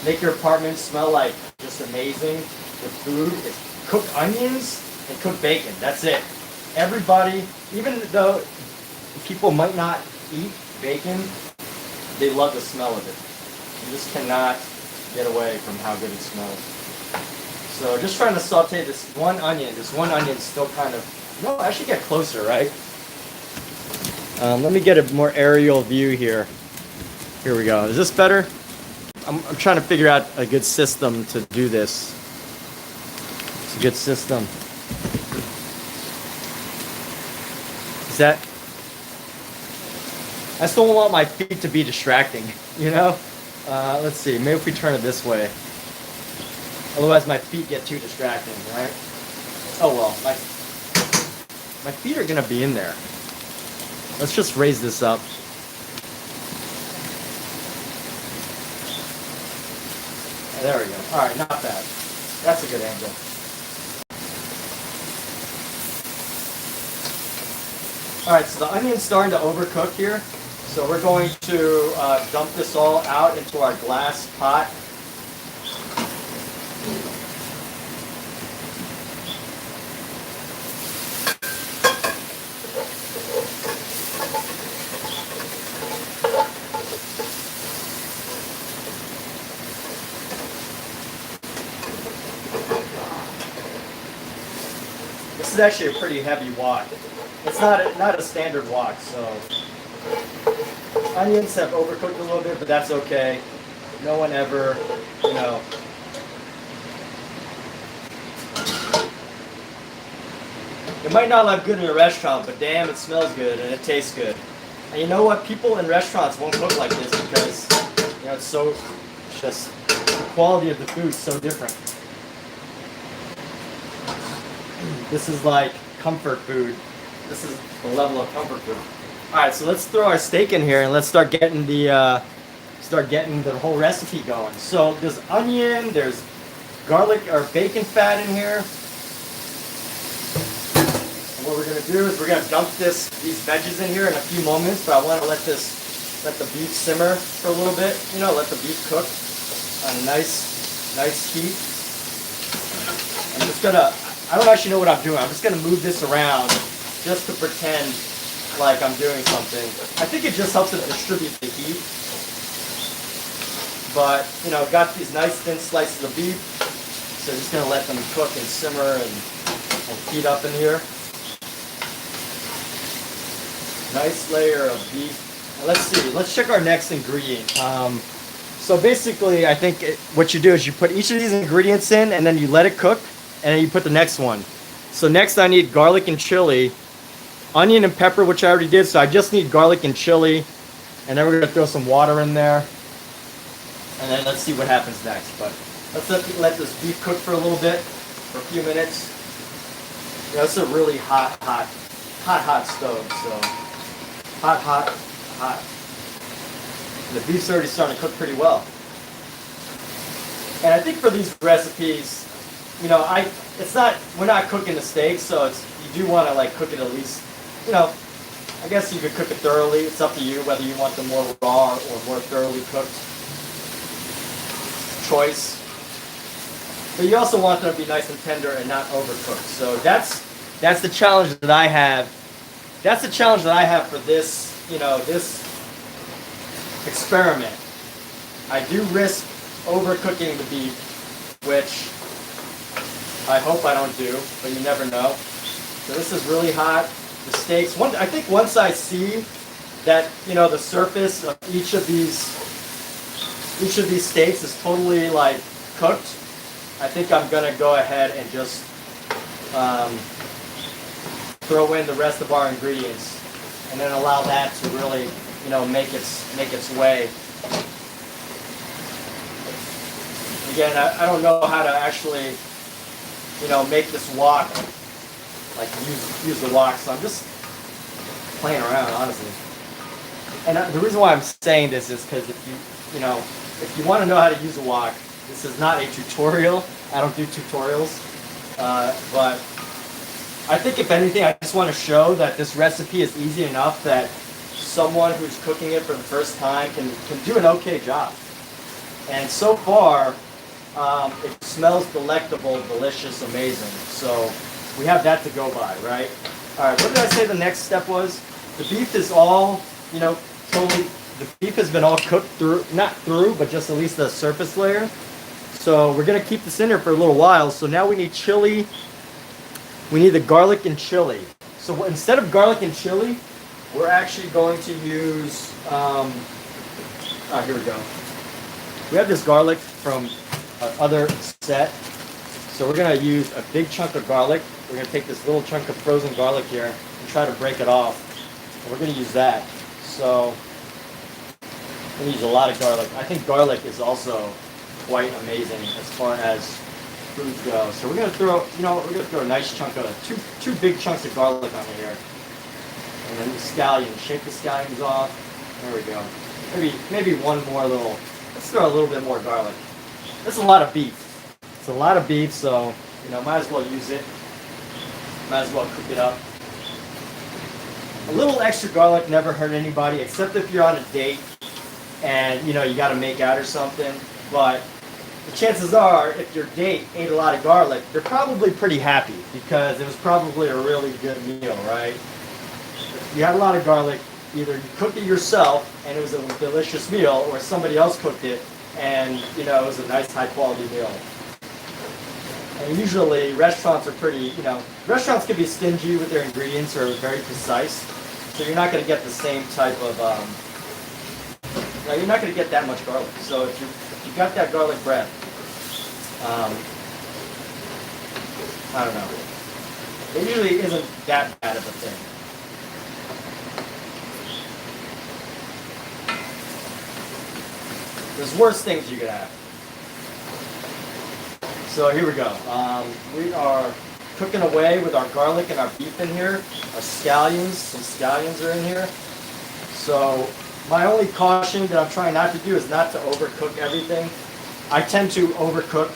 make your apartment smell like just amazing with food, is cook onions and cook bacon. That's it. Everybody, even though people might not eat bacon, they love the smell of it. You just cannot get away from how good it smells. So just trying to saute this one onion. This one onion is still kind of, no, I should get closer, right? Let me get a more aerial view here. Here we go. Is this better? I'm trying to figure out a good system to do this. It's a good system. Is that... I still don't want my feet to be distracting, you know? Let's see, maybe if we turn it this way. Otherwise my feet get too distracting, right? Oh well, my feet are gonna be in there. Let's just raise this up. There we go. Alright, not bad. That's a good angle. Alright, so the onion's starting to overcook here. So we're going to dump this all out into our glass pot. This is actually a pretty heavy wok. It's not a standard wok, so onions have overcooked a little bit, but that's okay. No one ever, you know. It might not look good in a restaurant, but damn, it smells good and it tastes good. And you know what? People in restaurants won't cook like this because, you know, it's just the quality of the food is so different. This is like comfort food. This is the level of comfort food. All right, so let's throw our steak in here and let's start getting the whole recipe going. So there's onion, there's garlic or bacon fat in here. And what we're gonna do is we're gonna dump these veggies in here in a few moments, but I want to let the beef simmer for a little bit. You know, let the beef cook on a nice heat. I'm just gonna. I don't actually know what I'm doing. I'm just gonna move this around just to pretend like I'm doing something. I think it just helps to distribute the heat. But, you know, got these nice thin slices of beef. So just gonna let them cook and simmer and heat up in here. Nice layer of beef. Now let's see, let's check our next ingredient. So basically, I think what you do is you put each of these ingredients in and then you let it cook and then you put the next one. So next I need garlic and chili. onion and pepper, which I already did. So I just need garlic and chili, and then we're gonna throw some water in there, and then let's see what happens next. But let's let this beef cook for a little bit, for a few minutes. You know, it's a really hot stove. So hot. And the beef's already starting to cook pretty well. And I think for these recipes, you know, we're not cooking the steak, so you do want to like cook it at least, you know, I guess you could cook it thoroughly. It's up to you whether you want them more raw or more thoroughly cooked. Choice. But you also want them to be nice and tender and not overcooked. So that's the challenge that I have. That's the challenge that I have for this, you know, this experiment. I do risk overcooking the beef, which I hope I don't do, but you never know. So this is really hot. The steaks, I think once I see that, you know, the surface of each of these steaks is totally like cooked, I think I'm gonna go ahead and just throw in the rest of our ingredients, and then allow that to really, you know, make its way. Again, I don't know how to actually, you know, make this wok, like use the wok, so I'm just playing around, honestly. And the reason why I'm saying this is because if you want to know how to use a wok, this is not a tutorial. I don't do tutorials, but I think if anything, I just want to show that this recipe is easy enough that someone who's cooking it for the first time can do an okay job. And so far, it smells delectable, delicious, amazing. So we have that to go by, right? All right, what did I say the next step was? The beef is all, you know, totally, the beef has been all cooked through, not through, but just at least the surface layer. So we're gonna keep this in here for a little while. So now we need chili. We need the garlic and chili. So instead of garlic and chili, we're actually going to use, here we go. We have this garlic from our other set. So we're gonna use a big chunk of garlic. We're gonna take this little chunk of frozen garlic here and try to break it off. And we're gonna use that. So we're gonna use a lot of garlic. I think garlic is also quite amazing as far as foods go. So we're gonna throw, a nice chunk of two big chunks of garlic on here. And then the scallions, shake the scallions off. There we go. Maybe one more little, let's throw a little bit more garlic. That's a lot of beef. It's a lot of beef, so, might as well use it. Might as well cook it up. A little extra garlic never hurt anybody, except if you're on a date and, you gotta make out or something. But the chances are, if your date ate a lot of garlic, they're probably pretty happy because it was probably a really good meal, right? If you had a lot of garlic, either you cooked it yourself and it was a delicious meal, or somebody else cooked it and, it was a nice high quality meal. And usually restaurants are pretty, restaurants can be stingy with their ingredients or very precise. So you're not going to get the same type of, you're not going to get that much garlic. So if you got that garlic bread, I don't know. It usually isn't that bad of a thing. There's worse things you could have. So here we go. We are cooking away with our garlic and our beef in here. Our scallions, some scallions are in here. So my only caution that I'm trying not to do is not to overcook everything. I tend to overcook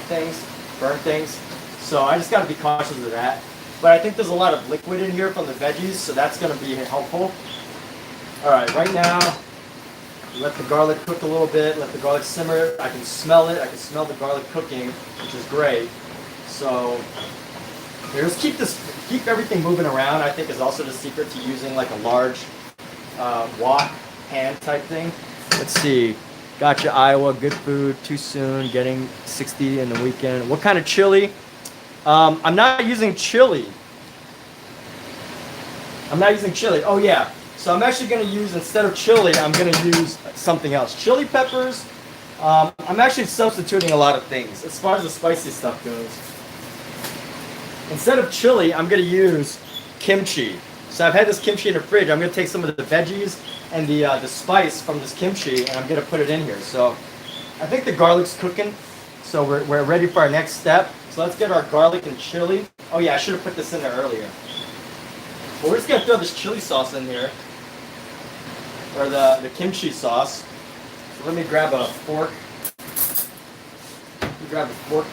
things, burn things. So I just got to be cautious of that. But I think there's a lot of liquid in here from the veggies, so that's going to be helpful. All right, right now, let the garlic cook a little bit, let the garlic simmer. I can smell it. I can smell the garlic cooking, which is great. So just keep everything moving around. I think is also the secret to using like a large wok pan type thing. Let's see. Gotcha, Iowa. Good food. Too soon. Getting 60 in the weekend. What kind of chili? I'm not using chili. Oh yeah. So I'm actually going to use, instead of chili, I'm going to use something else. Chili peppers, I'm actually substituting a lot of things as far as the spicy stuff goes. Instead of chili, I'm gonna use kimchi. So I've had this kimchi in the fridge. I'm gonna take some of the veggies and the spice from this kimchi, and I'm gonna put it in here. So I think the garlic's cooking, so we're ready for our next step. So let's get our garlic and chili. Oh yeah, I should have put this in there earlier. But we're just gonna throw this chili sauce in here, or the kimchi sauce. So let me grab a fork. Let me grab a fork.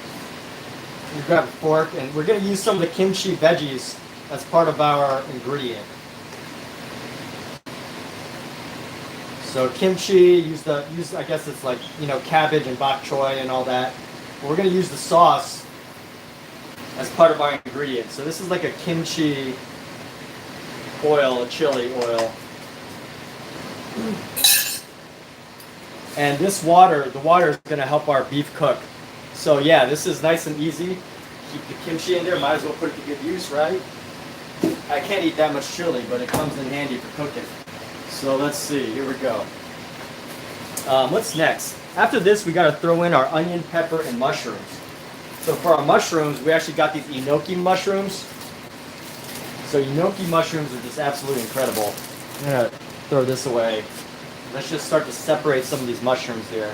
Let me grab a fork, and we're gonna use some of the kimchi veggies as part of our ingredient. So kimchi, use I guess it's like, you know, cabbage and bok choy and all that. But we're gonna use the sauce as part of our ingredient. So this is like a kimchi oil, a chili oil. And this water, the water is gonna help our beef cook. So yeah, this is nice and easy. Keep the kimchi in there, might as well put it to good use, right? I can't eat that much chili, but it comes in handy for cooking. So let's see, here we go. What's next? After this, we got to throw in our onion, pepper, and mushrooms. So for our mushrooms, we actually got these enoki mushrooms. So enoki mushrooms are just absolutely incredible. I'm going to throw this away. Let's just start to separate some of these mushrooms here.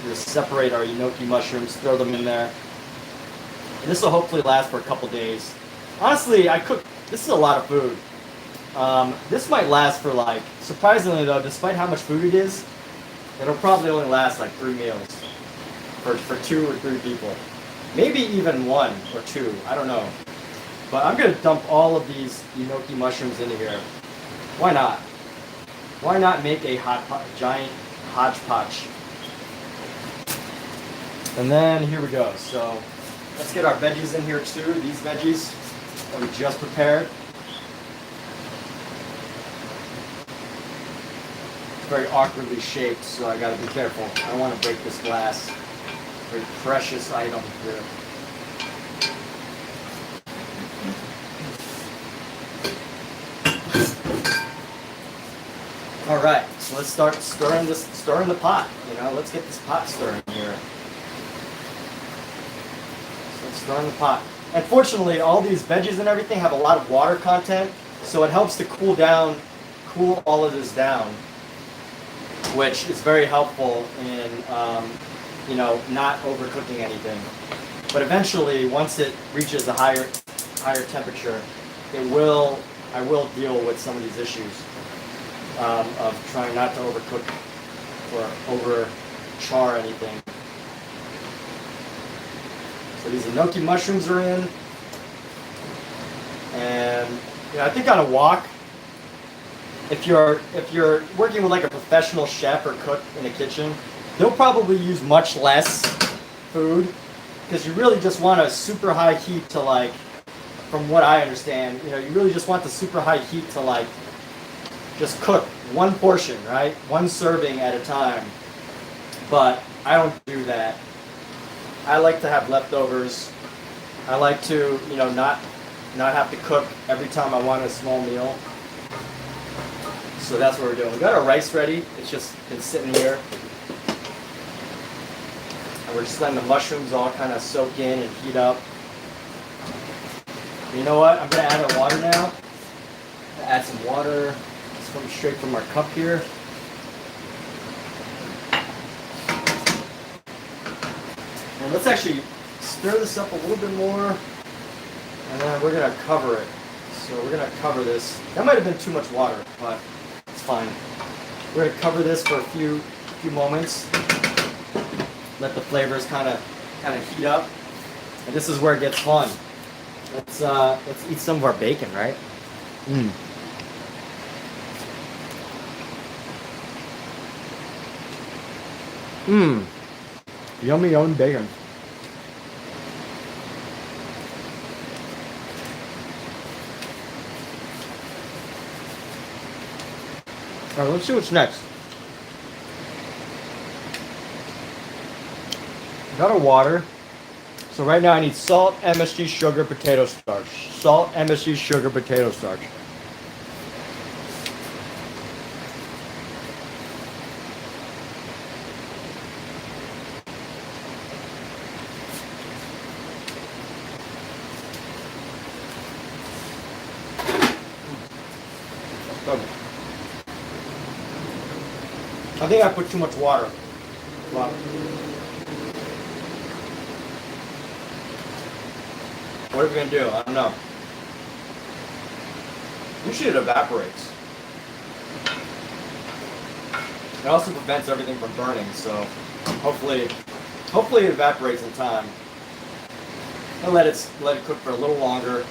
Just separate our enoki mushrooms, throw them in there. And this will hopefully last for a couple days. Honestly, this is a lot of food. This might last for like, surprisingly though, despite how much food it is, it'll probably only last like 3 meals for 2 or 3 people. Maybe even 1 or 2, I don't know. But I'm gonna dump all of these enoki mushrooms into here. Why not? Why not make a giant hodgepodge? And then here we go. So let's get our veggies in here too, these veggies that we just prepared. Very awkwardly shaped, so I gotta be careful. I don't want to break this glass. Very precious item here. All right, so let's start stirring the pot. You know, let's get this pot stirring here. So let's stir in the pot. And fortunately, all these veggies and everything have a lot of water content, so it helps to cool all of this down, which is very helpful in, you know, not overcooking anything. But eventually, once it reaches a higher temperature, I will deal with some of these issues of trying not to overcook or over char anything. So these enoki mushrooms are in, and you know, I think on a wok, if you're working with like a professional chef or cook in a kitchen, they'll probably use much less food because you really just want a super high heat to, like, from what I understand, you know, you really just want the super high heat to, like, just cook one portion, right? One serving at a time. But I don't do that. I like to have leftovers. I like to, you know, not have to cook every time I want a small meal. So that's what we're doing. We got our rice ready. It's just been sitting here. And we're just letting the mushrooms all kind of soak in and heat up. You know what? I'm going to add our water now. Add some water. It's coming straight from our cup here. And let's actually stir this up a little bit more. And then we're going to cover it. So we're going to cover this. That might have been too much water, but it's fine. We're going to cover this for a few moments. Let the flavors kind of heat up. And this is where it gets fun. Let's eat some of our bacon, right? Yummy own bacon. All right, let's see what's next. Got our water. So right now I need salt, MSG, sugar, potato starch. Salt, MSG, sugar, potato starch. Oh. I think I put too much water. Wow. What are we gonna do? I don't know. Usually it evaporates. It also prevents everything from burning, so hopefully it evaporates in time. And let it cook for a little longer.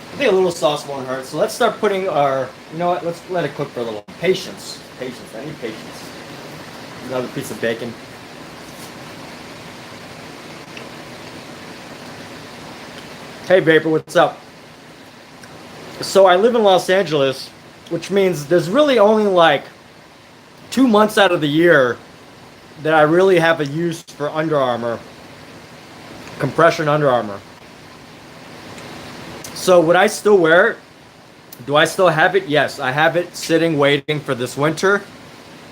I think a little sauce won't hurt. So let's start putting our, you know what, let's let it cook for a little. Patience. Patience. I need patience. Another piece of bacon. Hey Vapor, what's up? So I live in Los Angeles, which means there's really only like 2 months out of the year that I really have a use for Under Armour, compression Under Armour. So would I still wear it? Do I still have it? Yes, I have it sitting waiting for this winter.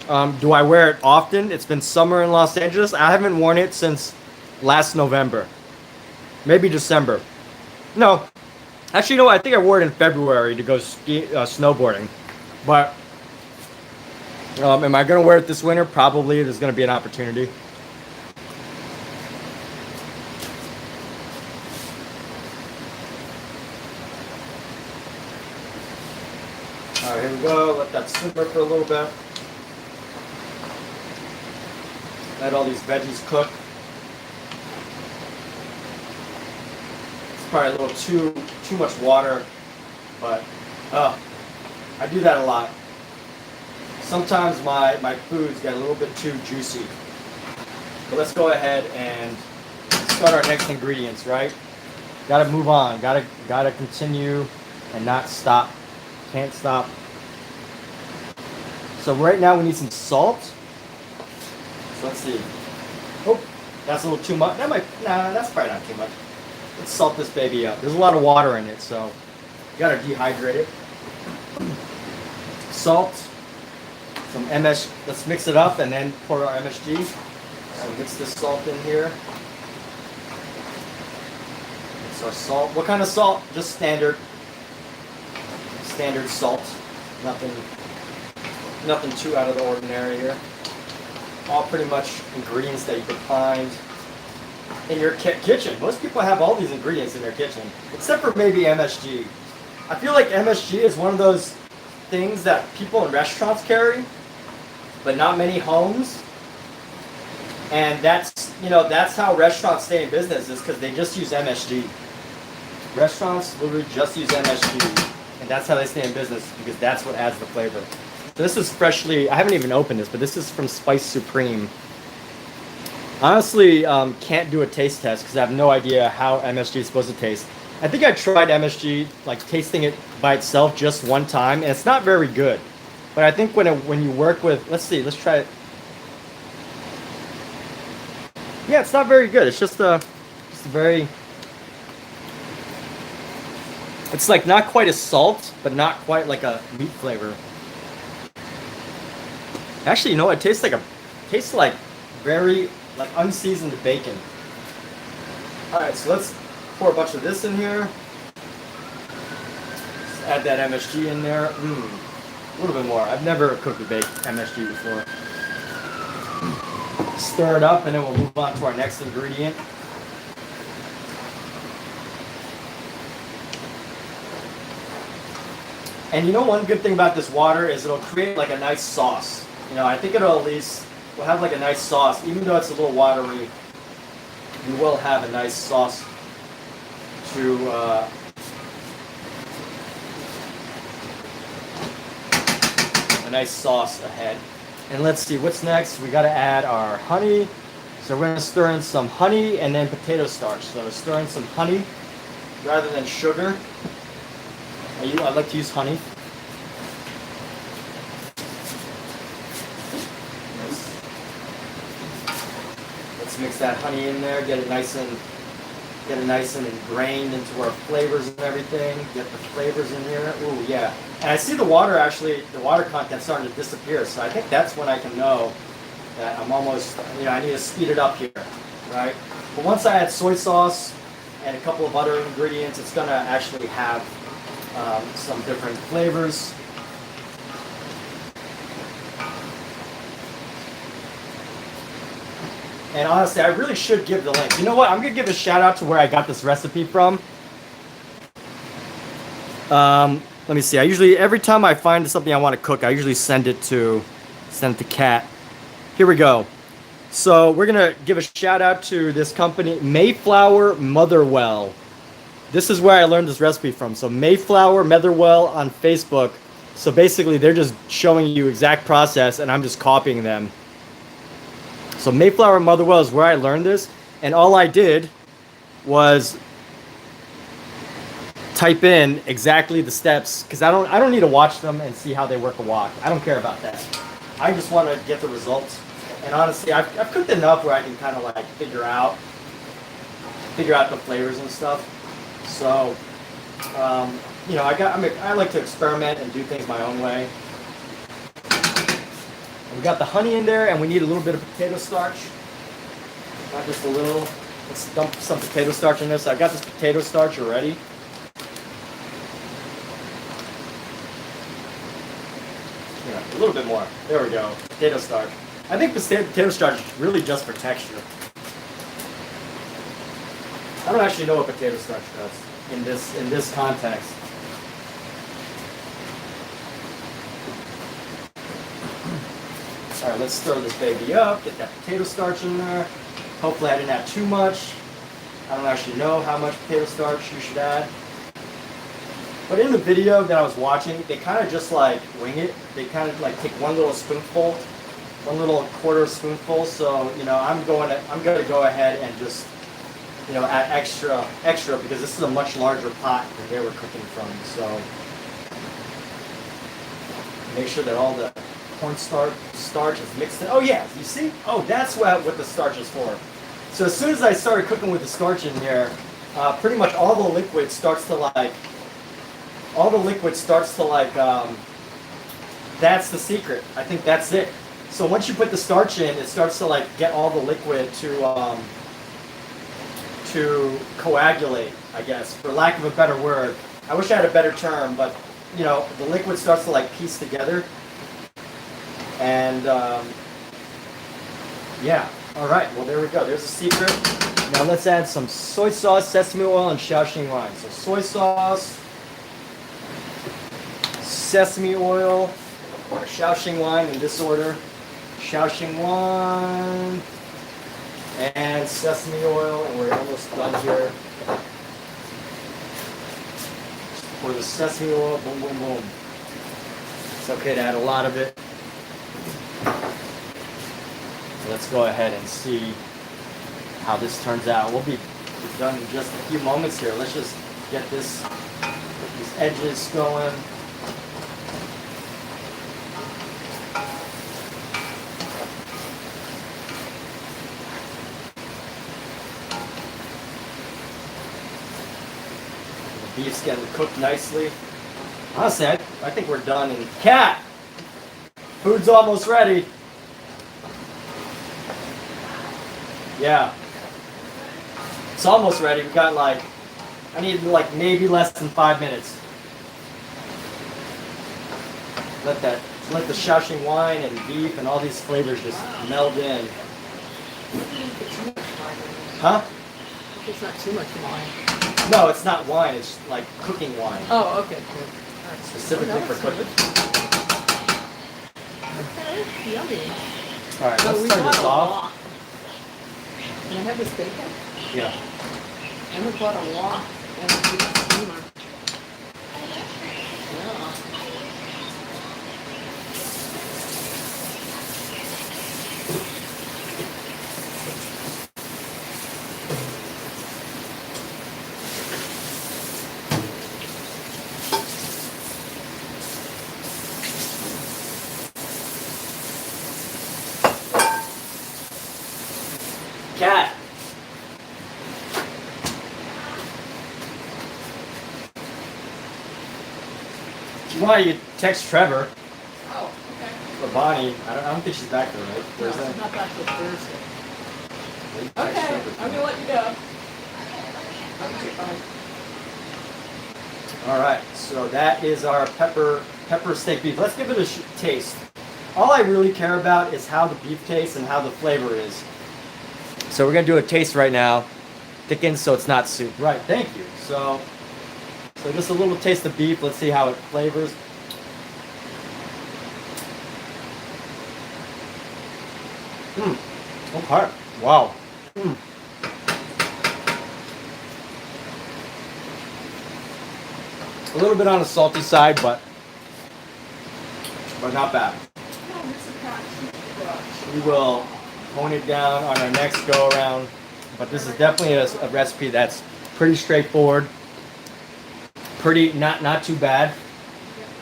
Do I wear it often? It's been summer in Los Angeles. I haven't worn it since last November. Maybe December. No. Actually, no, I think I wore it in February to go snowboarding. But am I going to wear it this winter? Probably. There's going to be an opportunity. All right, here we go. Let that simmer for a little bit. Let all these veggies cook. It's probably a little too much water, but I do that a lot. Sometimes my foods get a little bit too juicy. But let's go ahead and start our next ingredients, right? Gotta move on. Gotta continue and not stop. Can't stop. So right now we need some salt. So let's see. Oh, that's a little too much. That's probably not too much. Let's salt this baby up. There's a lot of water in it, so you gotta dehydrate it. Salt, some MS. Let's mix it up and then pour our MSG. So mix this salt in here. Mix our salt. What kind of salt? Just standard salt. Nothing too out of the ordinary here. All pretty much ingredients that you could find in your kitchen. Most people have all these ingredients in their kitchen, except for maybe MSG. I feel like MSG is one of those things that people in restaurants carry, but not many homes. And that's how restaurants stay in business, is because they just use MSG. Restaurants literally just use MSG, and that's how they stay in business, because that's what adds the flavor. So this is freshly, I haven't even opened this, but this is from Spice Supreme. Honestly, can't do a taste test because I have no idea how MSG is supposed to taste. I think I tried MSG, like tasting it by itself just one time, and it's not very good. But I think when you work with, let's try it. Yeah, it's not very good. It's just very, it's like not quite a salt, but not quite like a meat flavor. Actually, you know, it tastes like very like unseasoned bacon. All right, so let's pour a bunch of this in here. Just add that MSG in there. A little bit more. I've never cooked with MSG before. Stir it up, and then we'll move on to our next ingredient. And you know, one good thing about this water is it'll create like a nice sauce. You know, I think we'll have like a nice sauce. Even though it's a little watery, we will have a nice sauce to ahead. And let's see, what's next? We got to add our honey. So we're going to stir in some honey and then potato starch. So stir in some honey rather than sugar. I like to use honey. Let's mix that honey in there, get it nice and Get it nice and ingrained into our flavors and everything. Get the flavors in here. Ooh, yeah. And I see the water actually, the water content starting to disappear. So I think that's when I can know that I'm almost, I need to speed it up here, right? But once I add soy sauce and a couple of other ingredients, it's gonna actually have some different flavors. And honestly, I really should give the link. You know what? I'm gonna give a shout out to where I got this recipe from. Let me see. I usually, every time I find something I want to cook, I usually send it to Kat. Here we go. So we're gonna give a shout out to this company, Mayflower Motherwell. This is where I learned this recipe from. So Mayflower Motherwell on Facebook. So basically, they're just showing you exact process, and I'm just copying them. So Mayflower Motherwell is where I learned this, and all I did was type in exactly the steps, because I don't need to watch them and see how they work a wok. I don't care about that. I just want to get the results. And honestly, I've cooked enough where I can kind of like figure out the flavors and stuff. So I like to experiment and do things my own way. We got the honey in there, and we need a little bit of potato starch. Not just a little. Let's dump some potato starch in this. I got this potato starch already. Yeah, a little bit more. There we go. Potato starch. I think potato starch is really just for texture. I don't actually know what potato starch does in this context. All right, let's stir this baby up, get that potato starch in there. Hopefully I didn't add too much. I don't actually know how much potato starch you should add. But in the video that I was watching, they kind of just like wing it. They kind of like take one little spoonful, one little quarter spoonful. So, I'm going to go ahead and just, add extra because this is a much larger pot than they were cooking from. So make sure that all the starch is mixed in. Oh yeah, you see? Oh, that's what the starch is for. So as soon as I started cooking with the starch in here, pretty much all the liquid starts to like, that's the secret. I think that's it. So once you put the starch in, it starts to like get all the liquid to coagulate, I guess, for lack of a better word. I wish I had a better term, but the liquid starts to like piece together. And yeah, all right, well there we go, there's a secret. Now let's add some soy sauce, sesame oil, and Shaoxing wine. So soy sauce, sesame oil, or Shaoxing wine in this order. Shaoxing wine and sesame oil, and we're almost done here. Pour the sesame oil, boom, boom, boom. It's okay to add a lot of it. Let's go ahead and see how this turns out. We'll be done in just a few moments here. Let's just get these edges going. The beef's getting cooked nicely. Honestly, I think we're done. And Kat, food's almost ready. Yeah, it's almost ready. We got I need maybe less than 5 minutes. Let the Shaoxing wine and beef and all these flavors just meld in. Huh? It's not too much wine. No, it's not wine. It's like cooking wine. Oh, okay, cool. Right. Specifically for cooking. Okay, yummy. All right, let's turn this off. Can I have this bacon? Yeah. And we bought a wok and a big steamer. Yeah. Kat. want, you could text Trevor Oh, okay. or Bonnie. I don't think she's back there, right? No, Thursday? she's not back till Thursday. Maybe text Okay, Trevor. I'm gonna let you go. Okay, bye. All right, so that is our pepper steak beef. Let's give it a taste. All I really care about is how the beef tastes and how the flavor is. So we're gonna do a taste right now. Thicken so it's not soup. Right, thank you. So just a little taste of beef. Let's see how it flavors. Okay. Wow. A little bit on the salty side, but not bad. We will hone it down on our next go around, but this is definitely a recipe that's pretty straightforward, pretty not too bad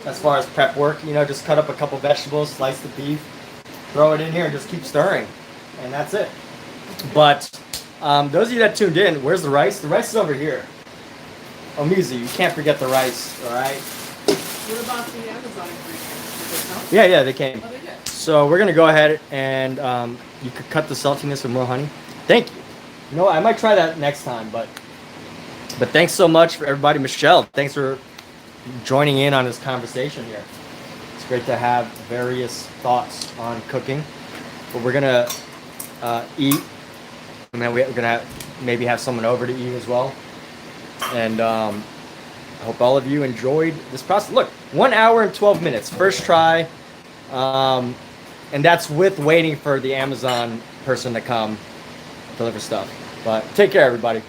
as far as prep work. You know, just cut up a couple vegetables, slice the beef, throw it in here, and just keep stirring, and that's it. But those of you that tuned in, where's the rice? The rice is over here. Oh, Muzi, you can't forget the rice, all right? What about the Amazon ingredients? Did they Yeah, they came. come? Oh, they did. So we're gonna go ahead and you could cut the saltiness with more honey. Thank you. You know what? I might try that next time, but thanks so much for everybody. Michelle, thanks for joining in on this conversation here. It's great to have various thoughts on cooking. But we're gonna eat, and then we're gonna maybe have someone over to eat as well. And I hope all of you enjoyed this process. Look, 1 hour and 12 minutes, first try. And that's with waiting for the Amazon person to come deliver stuff. But take care, everybody.